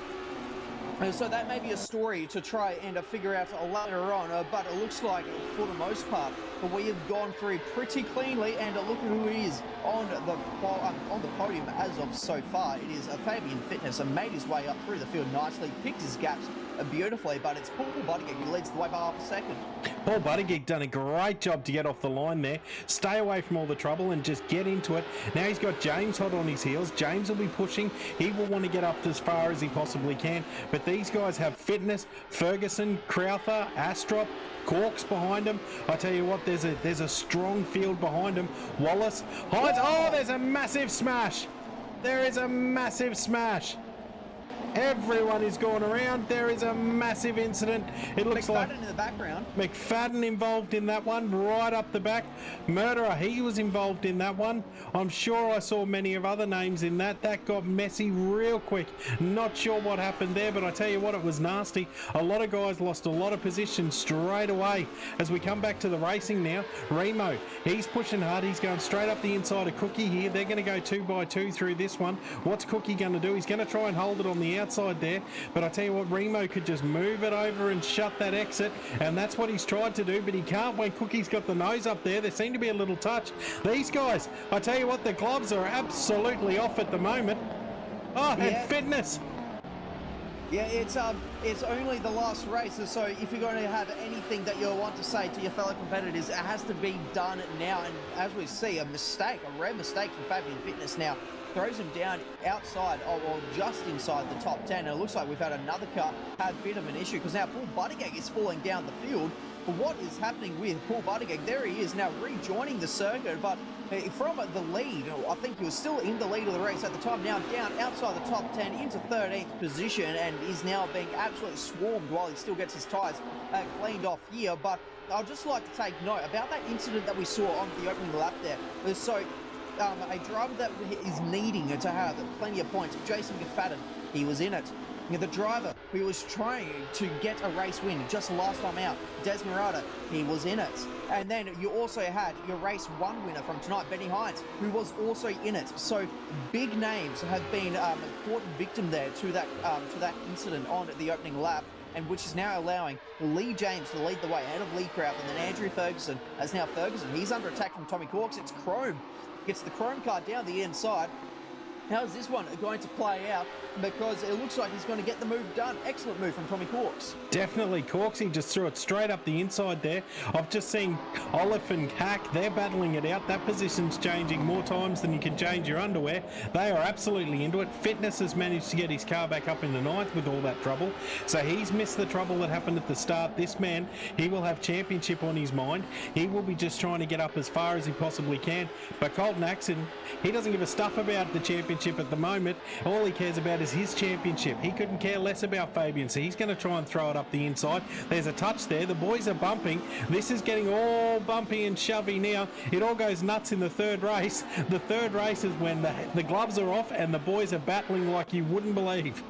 So that may be a story to try and figure out later on, but it looks like, for the most part, we have gone through pretty cleanly, and look at who is on the podium as of so far. It is Fabian Fitness, and made his way up through the field nicely, picked his gaps beautifully, but it's Paul Buttigieg who leads the way by half a second. Paul Buttigieg done a great job to get off the line there, stay away from all the trouble and just get into it. Now he's got James hot on his heels. James will be pushing. He will want to get up as far as he possibly can, but these guys have Fitness, Ferguson, Crowther, Astrop, Corks behind him. I tell you what, there's a strong field behind him. Wallace, Hines, oh, there's a massive smash. There is a massive smash. Everyone is going around. There is a massive incident. It looks like McFadden in the background. McFadden involved in that one, right up the back. Murderer, he was involved in that one. I'm sure I saw many of other names in that. That got messy real quick. Not sure what happened there, but I tell you what, it was nasty. A lot of guys lost a lot of positions straight away. As we come back to the racing now, Remo, he's pushing hard. He's going straight up the inside of Cookie here. They're going to go 2 by 2 through this one. What's Cookie going to do? He's going to try and hold it on the outside there, but I tell you what, Remo could just move it over and shut that exit, and that's what he's tried to do, but he can't when Cookie's got the nose up there. There seemed to be a little touch. These guys, I tell you what, the gloves are absolutely off at the moment. Oh, and Yeah. Fitness. Yeah, it's only the last race, so if you're going to have anything that you want to say to your fellow competitors, it has to be done now. And as we see, a rare mistake from Fabian Fitness now throws him down outside, or just inside the top 10. And it looks like we've had another car have a bit of an issue, because now Paul Buttigieg is falling down the field. But what is happening with Paul Buttigieg? There he is now rejoining the circuit, but from the lead, I think he was still in the lead of the race at the time, now down outside the top 10 into 13th position, and is now being absolutely swarmed while he still gets his tyres cleaned off here. But I'd just like to take note about that incident that we saw on the opening lap there. So a driver that is needing to have plenty of points, Jason McFadden, he was in it. The driver who was trying to get a race win just last time out, Desmerada, he was in it. And then you also had your race 1 winner from tonight, Benny Hines, who was also in it. So big names have been caught victim there to that incident on the opening lap, and which is now allowing Lee James to lead the way ahead of Lee Crowther, and then Andrew Ferguson. As now Ferguson, he's under attack from Tommy Corks. It's Chrome. Gets the Chrome car down the inside. How is this one going to play out? Because it looks like he's going to get the move done. Excellent move from Tommy Corks. Definitely, Corksy just threw it straight up the inside there. I've just seen Olive and Hack, they're battling it out. That position's changing more times than you can change your underwear. They are absolutely into it. Fitness has managed to get his car back up in the 9th with all that trouble. So he's missed the trouble that happened at the start. This man, he will have championship on his mind. He will be just trying to get up as far as he possibly can. But Colton Axon, he doesn't give a stuff about the championship. championship at the moment. All he cares about is his championship. He couldn't care less about Fabian, so he's going to try and throw it up the inside. There's a touch there. The boys are bumping. This is getting all bumpy and shovey now. It all goes nuts in the third race. The third race is when the gloves are off and the boys are battling like you wouldn't believe.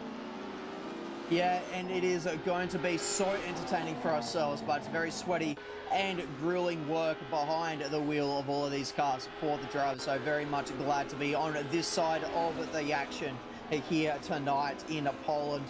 Yeah, and it is going to be so entertaining for ourselves, but it's very sweaty and grueling work behind the wheel of all of these cars for the drivers. So very much glad to be on this side of the action here tonight in Poland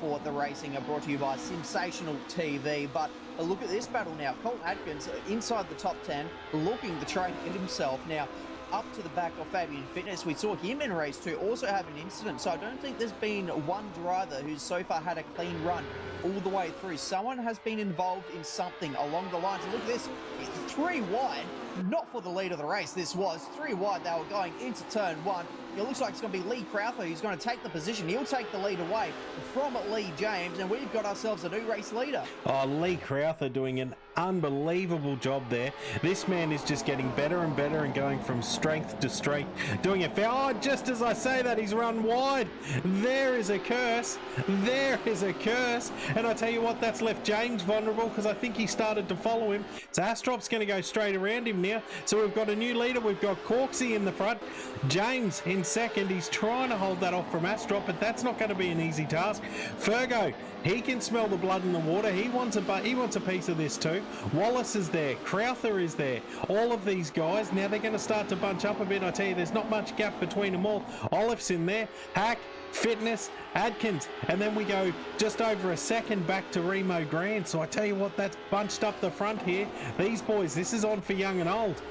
for the racing, brought to you by Simsational TV. But look at this battle now. Colton Atkins inside the top 10, looking to try and get himself now up to the back of Fabian Fitness. We saw him in race 2 also have an incident, so I don't think there's been one driver who's so far had a clean run all the way through. Someone has been involved in something along the lines. Look at this, it's 3 wide, not for the lead of the race. This was 3 wide. They were going into turn 1. It looks like it's going to be Lee Crowther who's going to take the position. He'll take the lead away from Lee James, and we've got ourselves a new race leader. Oh, Lee Crowther doing an unbelievable job there. This man is just getting better and better and going from strength to strength, doing it fair. Oh, just as I say that, he's run wide. There is a curse. There is a curse. And I tell you what, that's left James vulnerable because I think he started to follow him. So Astrop's going to go straight around him now. So we've got a new leader. We've got Corksy in the front. James in second. He's trying to hold that off from Astrop, but that's not going to be an easy task. Fergo, he can smell the blood in the water. He wants a piece of this too. Wallace is there. Crowther is there. All of these guys, now they're going to start to bunch up a bit. I tell you, there's not much gap between them all. Olive's in there. Hack, Fitness, Adkins, and then we go just over a second back to Remo Grant. So I tell you what, that's bunched up the front here. These boys, this is on for young and old.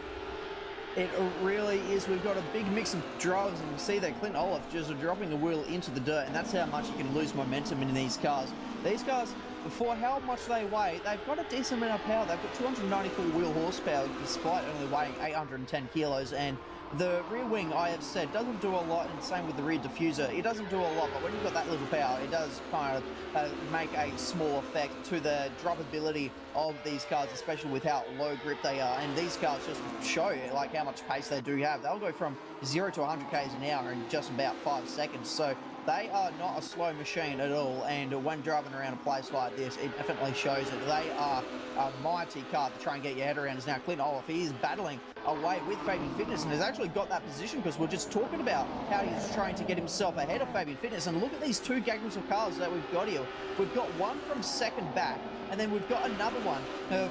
It really is. We've got a big mix of drivers, and you see that Clint Olaf just dropping the wheel into the dirt, and that's how much you can lose momentum in these cars. These cars, for how much they weigh, they've got a decent amount of power. They've got 294 wheel horsepower despite only weighing 810 kilos, and the rear wing, I have said, doesn't do a lot, and same with the rear diffuser. It doesn't do a lot, but when you've got that little power, it does kind of make a small effect to the drivability of these cars, especially with how low grip they are. And these cars just show like how much pace they do have. They'll go from 0 to 100 k's an hour in just about 5 seconds. So they are not a slow machine at all, and when driving around a place like this, it definitely shows it. They are a mighty car to try and get your head around. Is now Clint Olaf. He is battling away with Fabian Fitness and has actually got that position because we're just talking about how he's trying to get himself ahead of Fabian Fitness. And look at these 2 gaggles of cars that we've got here. We've got one from second back, and then we've got another one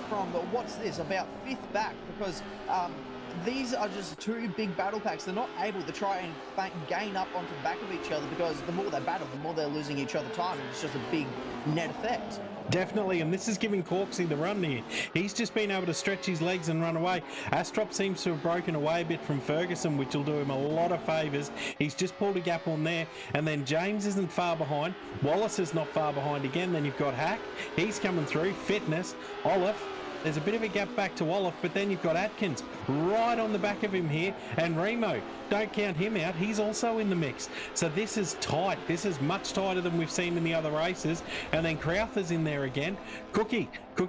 from, what's this, about 5th back, because these are just 2 big battle packs. They're not able to try and gain up onto the back of each other because the more they battle, the more they're losing each other time, and it's just a big net effect. Definitely, and this is giving Corksy the run here. He's just been able to stretch his legs and run away. Astrop seems to have broken away a bit from Ferguson, which will do him a lot of favours. He's just pulled a gap on there, and then James isn't far behind. Wallace is not far behind again. Then you've got Hack. He's coming through. Fitness. Olive. There's a bit of a gap back to Olaf, but then you've got Atkins right on the back of him here, and Remo, don't count him out, he's also in the mix. So this is tight. This is much tighter than we've seen in the other races. And then Crowther's in there again. Cookie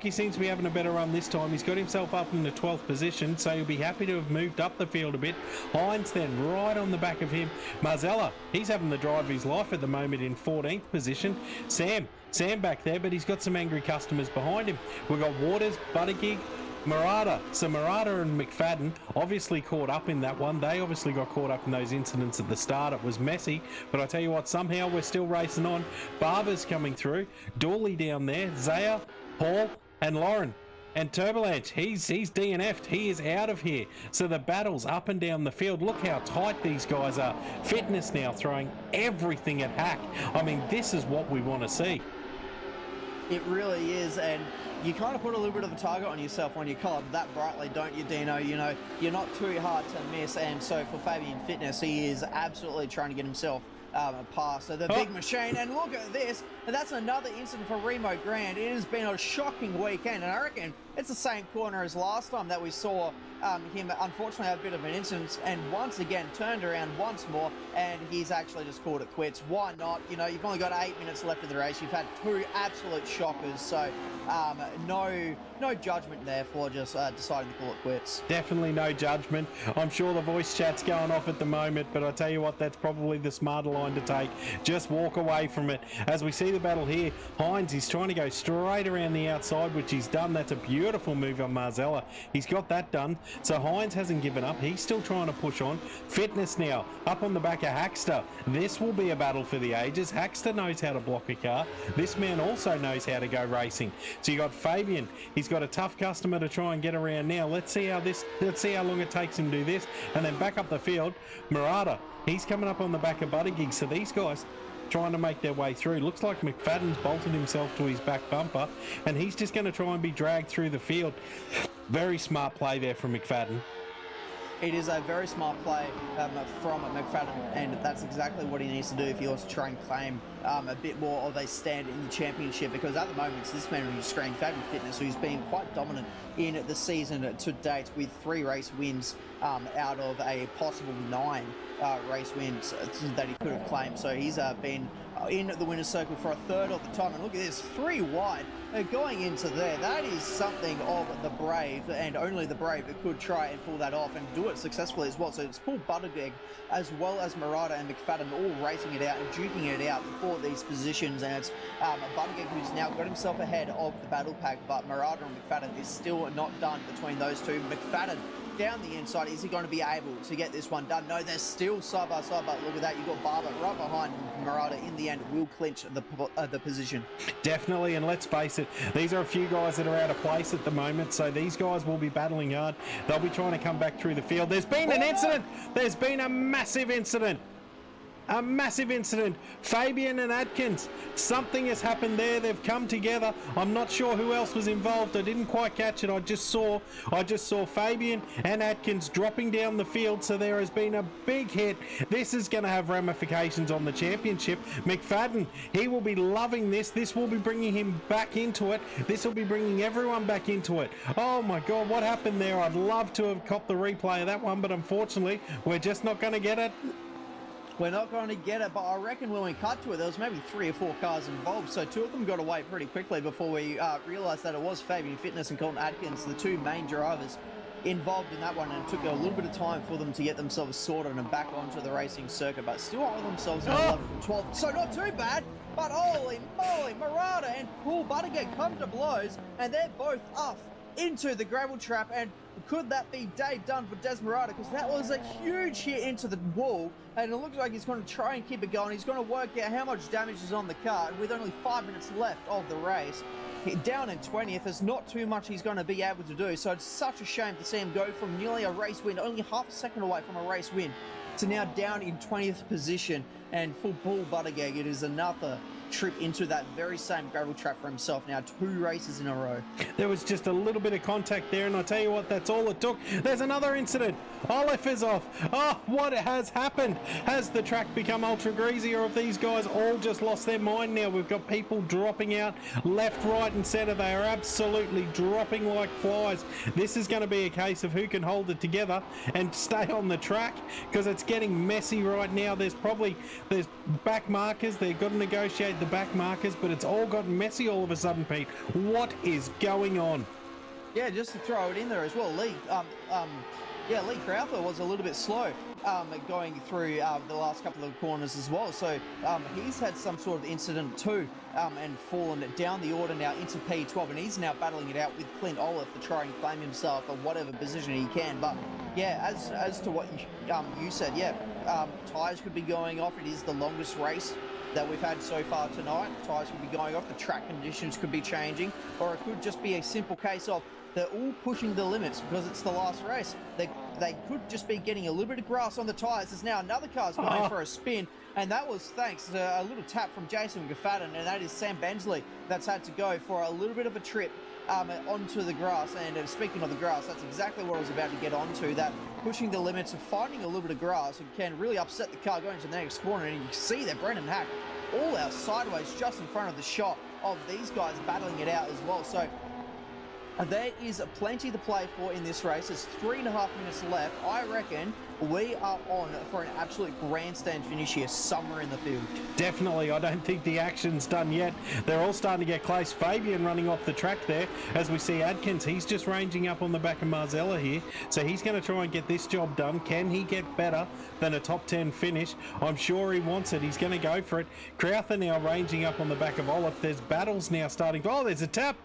seems to be having a better run this time. He's got himself up in the 12th position, so he'll be happy to have moved up the field a bit. Hines then right on the back of him. Marzella, he's having the drive of his life at the moment in 14th position. Sam back there, but he's got some angry customers behind him. We've got Waters, Buttigieg, Murata. So Murata and McFadden obviously caught up in that one. They obviously got caught up in those incidents at the start. It was messy, but I tell you what, somehow we're still racing on. Barber's coming through. Dooley down there. Zaya, Paul, and Lauren. And Turbulanche, he's DNF'd. He is out of here. So the battle's up and down the field. Look how tight these guys are. Fitness now throwing everything at Hack. I mean, this is what we want to see. It really is, and you kind of put a little bit of a target on yourself when you colour that brightly, don't you, Dino? You know, you're not too hard to miss, and so for Fabian Fitness, he is absolutely trying to get himself past the big machine. And look at this, and that's another incident for Remo Grant. It has been a shocking weekend, and I reckon It's the same corner as last time that we saw him unfortunately have a bit of an incident, and once again turned around once more, and he's actually just called it quits. Why not? You know, you've only got 8 minutes left of the race. You've had 2 absolute shockers, so no judgment there for just deciding to call it quits. Definitely no judgment. I'm sure the voice chat's going off at the moment, but I tell you what, that's probably the smarter line to take. Just walk away from it. As we see the battle here, Hines is trying to go straight around the outside, which he's done. That's a beautiful move on Marzella. He's got that done. So Hines hasn't given up. He's still trying to push on. Fitness now up on the back of Hackster. This will be a battle for the ages. Hackster knows how to block a car. This man also knows how to go racing. So you got Fabian. He's got a tough customer to try and get around now. Let's see how long it takes him to do this. And then back up the field, Murata. He's coming up on the back of Buttigieg. So these guys trying to make their way through. Looks like McFadden's bolted himself to his back bumper, and he's just going to try and be dragged through the field. Very smart play there from McFadden. It is a very smart play from McFadden, and that's exactly what he needs to do if he wants to try and claim a bit more of a stand in the championship, because at the moment it's this man on your screen, Fabian Fitness, who's been quite dominant in the season to date with 3 race wins out of a possible 9 race wins that he could have claimed. So he's been in the winner's circle for a third of the time, and look at this, 3 wide going into there. That is something of the brave, and only the brave that could try and pull that off and do it successfully as well. So it's Paul Buttigieg as well as Murata and McFadden all racing it out and duking it out for these positions, and it's Buttigieg who's now got himself ahead of the battle pack, but Murata and McFadden is still not done between those two. McFadden down the inside, is he going to be able to get this one done? No, they're still side by side, but look at that, you've got Barber right behind Murata. In the end will clinch the position. Definitely, and let's face it, these are a few guys that are out of place at the moment, so these guys will be battling hard. They'll be trying to come back through the field. There's been an incident. There's been a massive incident. A massive incident. Fabian and Atkins. Something has happened there. They've come together. I'm not sure who else was involved. I didn't quite catch it. I just saw Fabian and Atkins dropping down the field. So there has been a big hit. This is going to have ramifications on the championship. McFadden, he will be loving this. This will be bringing him back into it. This will be bringing everyone back into it. Oh my God, what happened there? I'd love to have copped the replay of that one, but unfortunately, we're just not going to get it. We're not going to get it, but I reckon when we cut to it, there was maybe 3 or 4 cars involved, so 2 of them got away pretty quickly before we realised that it was Fabian Fitness and Colton Atkins, the 2 main drivers involved in that one, and it took a little bit of time for them to get themselves sorted and back onto the racing circuit, but still hold themselves in 11 from 12, so not too bad. But holy moly, Murata and Paul Buttigieg come to blows, and they're both off into the gravel trap. And could that be day done for Des Murata? Because that was a huge hit into the wall, and it looks like he's going to try and keep it going. He's going to work out how much damage is on the car, and with only 5 minutes left of the race, down in 20th, there's not too much he's going to be able to do. So it's such a shame to see him go from nearly a race win, only half a second away from a race win, to now down in 20th position. And for Paul Buttigieg, it is another trip into that very same gravel trap for himself now, 2 races in a row. There was just a little bit of contact there, and I tell you what, that's all it took. There's another incident. Olaf is off. Oh, what has happened? Has the track become ultra greasy, or have these guys all just lost their mind now? We've got people dropping out left, right and centre. They are absolutely dropping like flies. This is going to be a case of who can hold it together and stay on the track, because it's getting messy right now. There's back markers. They've got to negotiate the back markers, but it's all gotten messy all of a sudden, Pete. What is going on? Yeah, just to throw it in there as well, Lee Crowther was a little bit slow going through the last couple of corners as well. So he's had some sort of incident too and fallen down the order now into P12, and he's now battling it out with Clint Olaf to try and claim himself at whatever position he can. But yeah, as to what you said, tyres could be going off. It is the longest race that we've had so far tonight. Tyres could be going off, the track conditions could be changing, or it could just be a simple case of they're all pushing the limits because it's the last race. They could just be getting a little bit of grass on the tyres. There's now another car's going for a spin, and that was thanks to a little tap from Jason McFadden, and that is Sam Bensley that's had to go for a little bit of a trip onto the grass. And speaking of the grass, that's exactly what I was about to get onto, that pushing the limits of finding a little bit of grass can really upset the car going to the next corner. And you can see that Brendan Hack all out sideways just in front of the shot of these guys battling it out as well. So There is plenty to play for in this race. There's 3.5 minutes left. I reckon we are on for an absolute grandstand finish here somewhere in the field. Definitely. I don't think the action's done yet. They're all starting to get close. Fabian running off the track there as we see Adkins. He's just ranging up on the back of Marzella here. So he's going to try and get this job done. Can he get better than a top 10 finish? I'm sure he wants it. He's going to go for it. Crowther now ranging up on the back of Olaf. There's battles now starting. Oh, there's a tap.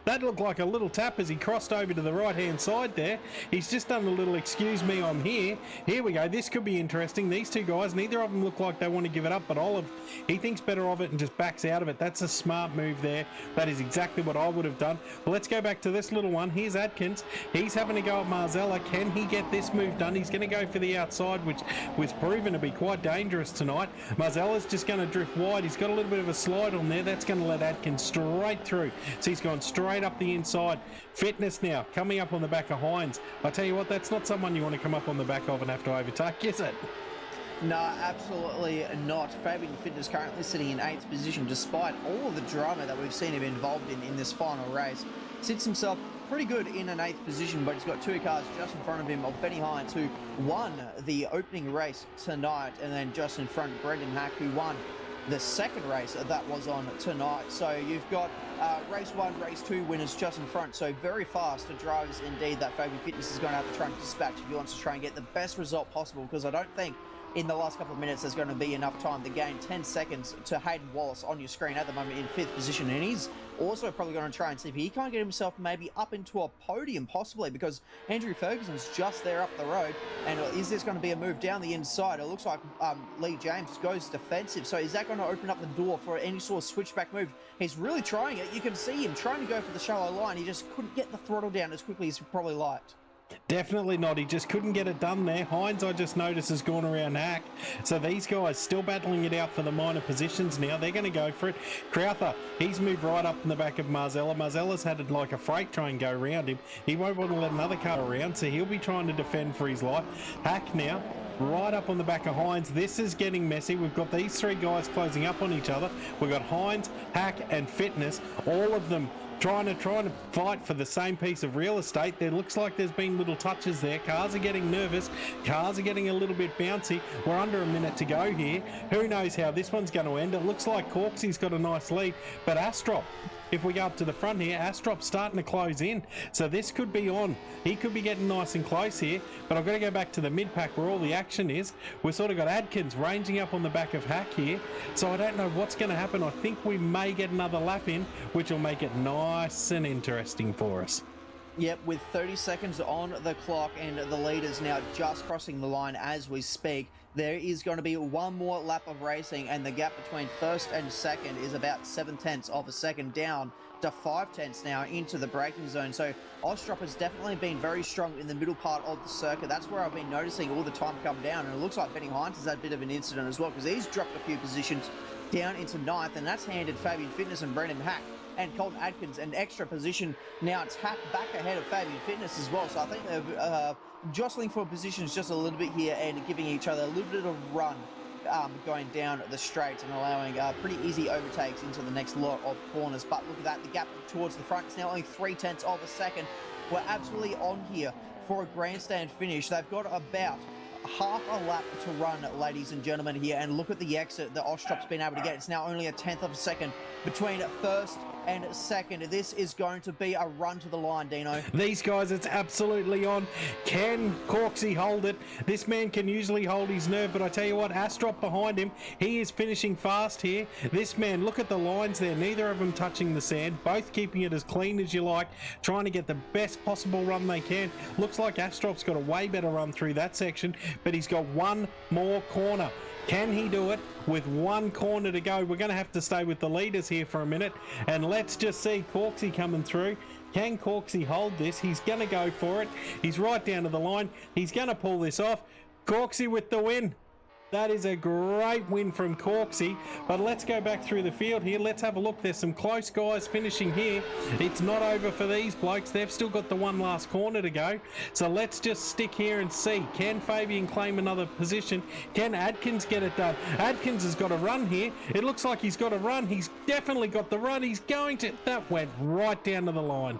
That looked like a little tap as he crossed over to the right-hand side there. He's just done a little, excuse me, I'm here. Here we go. This could be interesting. These two guys, neither of them look like they want to give it up, but Olive, he thinks better of it and just backs out of it. That's a smart move there. That is exactly what I would have done. But let's go back to this little one. Here's Adkins. He's having to go at Marzella. Can he get this move done? He's going to go for the outside, which was proven to be quite dangerous tonight. Marzella's just going to drift wide. He's got a little bit of a slide on there. That's going to let Adkins straight through. So he's gone straight up the inside. Fitness now coming up on the back of Hines. I tell you what, that's not someone you want to come up on the back of and have to overtake, is it? No, absolutely not. Fabian Fitness currently sitting in 8th position despite all of the drama that we've seen him involved in this final race. Sits himself pretty good in an 8th position, but he's got 2 cars just in front of him of Benny Hines, who won the opening race tonight, and then just in front Brendan Hack, who won the second race that was on tonight. So you've got race 1, race 2 winners just in front. So very fast drivers indeed that Fabian Fitness is going to have to try and dispatch if he wants to try and get the best result possible, because I don't think in the last couple of minutes there's going to be enough time to gain 10 seconds to Hayden Wallace on your screen at the moment in 5th position, and he's also probably going to try and see if he can't get himself maybe up into a podium possibly, because Andrew Ferguson's just there up the road. And is this going to be a move down the inside? It looks like Lee James goes defensive, so is that going to open up the door for any sort of switchback move? He's really trying it. You can see him trying to go for the shallow line. He just couldn't get the throttle down as quickly as he probably liked. Definitely not. He just couldn't get it done there. Hines, I just noticed, has gone around Hack. So these guys still battling it out for the minor positions now. They're going to go for it. Crowther, he's moved right up in the back of Marzella. Marzella's had it like a freight train go around him. He won't want to let another car around, so he'll be trying to defend for his life. Hack now, right up on the back of Hines. This is getting messy. We've got these 3 guys closing up on each other. We've got Hines, Hack, and Fitness, all of them trying to fight for the same piece of real estate. There looks like there's been little touches there. Cars are getting nervous. Cars are getting a little bit bouncy. We're under a minute to go here. Who knows how this one's going to end? It looks like Corksy's got a nice lead, but Astrop, if we go up to the front here, Astrop's starting to close in. So this could be on. He could be getting nice and close here, but I've got to go back to the mid-pack where all the action is. We've sort of got Adkins ranging up on the back of Hack here. So I don't know what's going to happen. I think we may get another lap in, which will make it nice and interesting for us. Yep, with 30 seconds on the clock and the leaders now just crossing the line as we speak, there is going to be one more lap of racing, and the gap between first and second is about 7/10 of a second, down to 5/10 now into the braking zone. So Ostrop has definitely been very strong in the middle part of the circuit. That's where I've been noticing all the time come down, and it looks like Benny Hines has had a bit of an incident as well, because he's dropped a few positions down into 9th, and that's handed Fabian Fitness and Brendan Hack and Colton Adkins an extra position. Now it's Hack back ahead of Fabian Fitness as well, so I think they're jostling for positions just a little bit here and giving each other a little bit of run going down the straight and allowing pretty easy overtakes into the next lot of corners. But look at that, the gap towards the front is now only 0.3 of a second. We're absolutely on here for a grandstand finish. They've got about half a lap to run, ladies and gentlemen, here, and look at the exit that Ostrop's been able to get. It's now only 1/10 of a second between first and second. This is going to be a run to the line, Dino. These guys, it's absolutely on. Can Corksy hold it? This man can usually hold his nerve, but I tell you what, Astrop behind him, he is finishing fast here. This man, look at the lines there, neither of them touching the sand, both keeping it as clean as you like, trying to get the best possible run they can. Looks like Astrop's got a way better run through that section, but he's got one more corner. Can he do it with one corner to go? We're going to have to stay with the leaders here for a minute, and let's just see Corksy coming through. Can Corksy hold this? He's going to go for it. He's right down to the line. He's going to pull this off. Corksy with the win. That is a great win from Corksy. But let's go back through the field here. Let's have a look. There's some close guys finishing here. It's not over for these blokes. They've still got the one last corner to go. So let's just stick here and see. Can Fabian claim another position? Can Adkins get it done? Adkins has got a run here. It looks like he's got a run. He's definitely got the run. He's going to... That went right down to the line.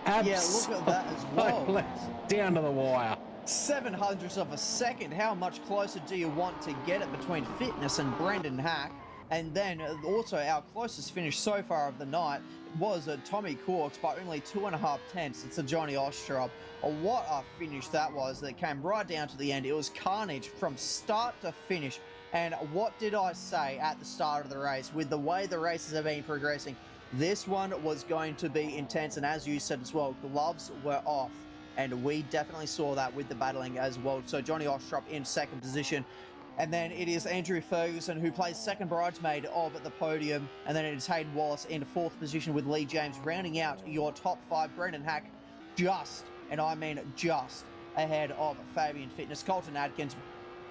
Yeah, look at that as well. Down to the wire. 700ths of a second. How much closer do you want to get it between Fitness and Brendan Hack? And then also our closest finish so far of the night was Tommy Corks by only 2.5 tenths. It's a Johnny Ostrop. What a finish that was. That came right down to the end. It was carnage from start to finish. And what did I say at the start of the race? With the way the races have been progressing, this one was going to be intense. And as you said as well, gloves were off. And we definitely saw that with the battling as well. So Johnny Ostrop in second position. And then it is Andrew Ferguson who plays second bridesmaid of the podium. And then it is Hayden Wallace in fourth position with Lee James rounding out your top five. Brendan Hack just, and I mean just, ahead of Fabian Fitness. Colton Adkins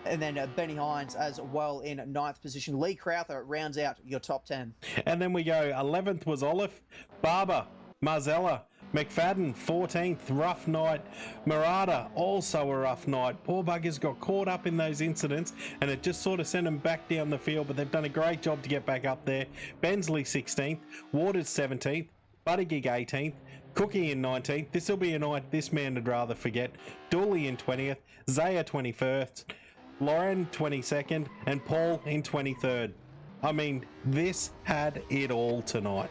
and then Benny Hines as well in ninth position. Lee Crowther rounds out your top 10. And then we go 11th was Olive, Barber, Marzella, McFadden, 14th, rough night. Murata, also a rough night. Poor buggers got caught up in those incidents and it just sort of sent them back down the field, but they've done a great job to get back up there. Bensley, 16th, Waters, 17th, Buttygig, 18th, Cookie in 19th. This will be a night this man would rather forget. Dooley in 20th, Zaya 21st, Lauren 22nd, and Paul in 23rd. I mean, this had it all tonight.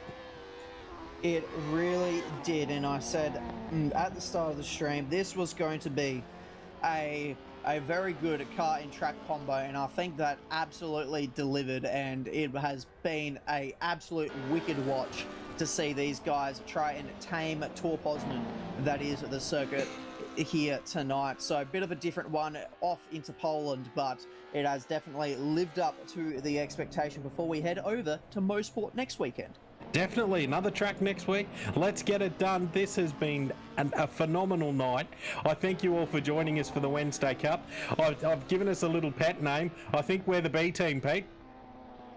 It really did, and I said at the start of the stream, this was going to be a very good car and track combo, and I think that absolutely delivered, and it has been a absolute wicked watch to see these guys try and tame Tour Poznan, that is the circuit here tonight. So a bit of a different one off into Poland, but it has definitely lived up to the expectation before we head over to Mosport next weekend. Definitely another track next week. Let's get it done. This has been a phenomenal night. I thank you all for joining us for the Wednesday Cup. I've given us a little pet name. I think we're the B team, Pete.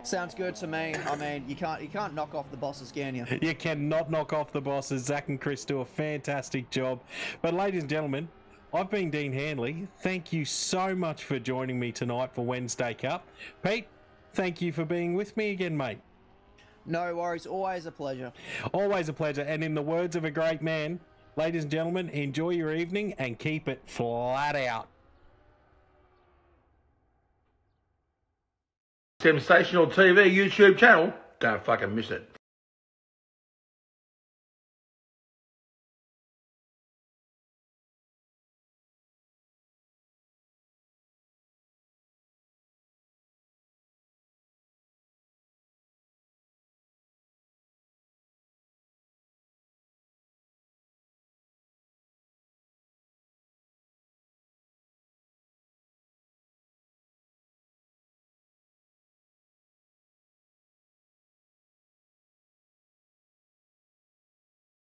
Sounds good to me. I mean, you can't knock off the bosses, can you? You cannot knock off the bosses. Zach and Chris do a fantastic job. But ladies and gentlemen, I've been Dean Handley. Thank you so much for joining me tonight for Wednesday Cup. Pete, thank you for being with me again, mate. No worries. Always a pleasure. Always a pleasure. And in the words of a great man, ladies and gentlemen, enjoy your evening and keep it flat out. Simsational TV YouTube channel. Don't fucking miss it.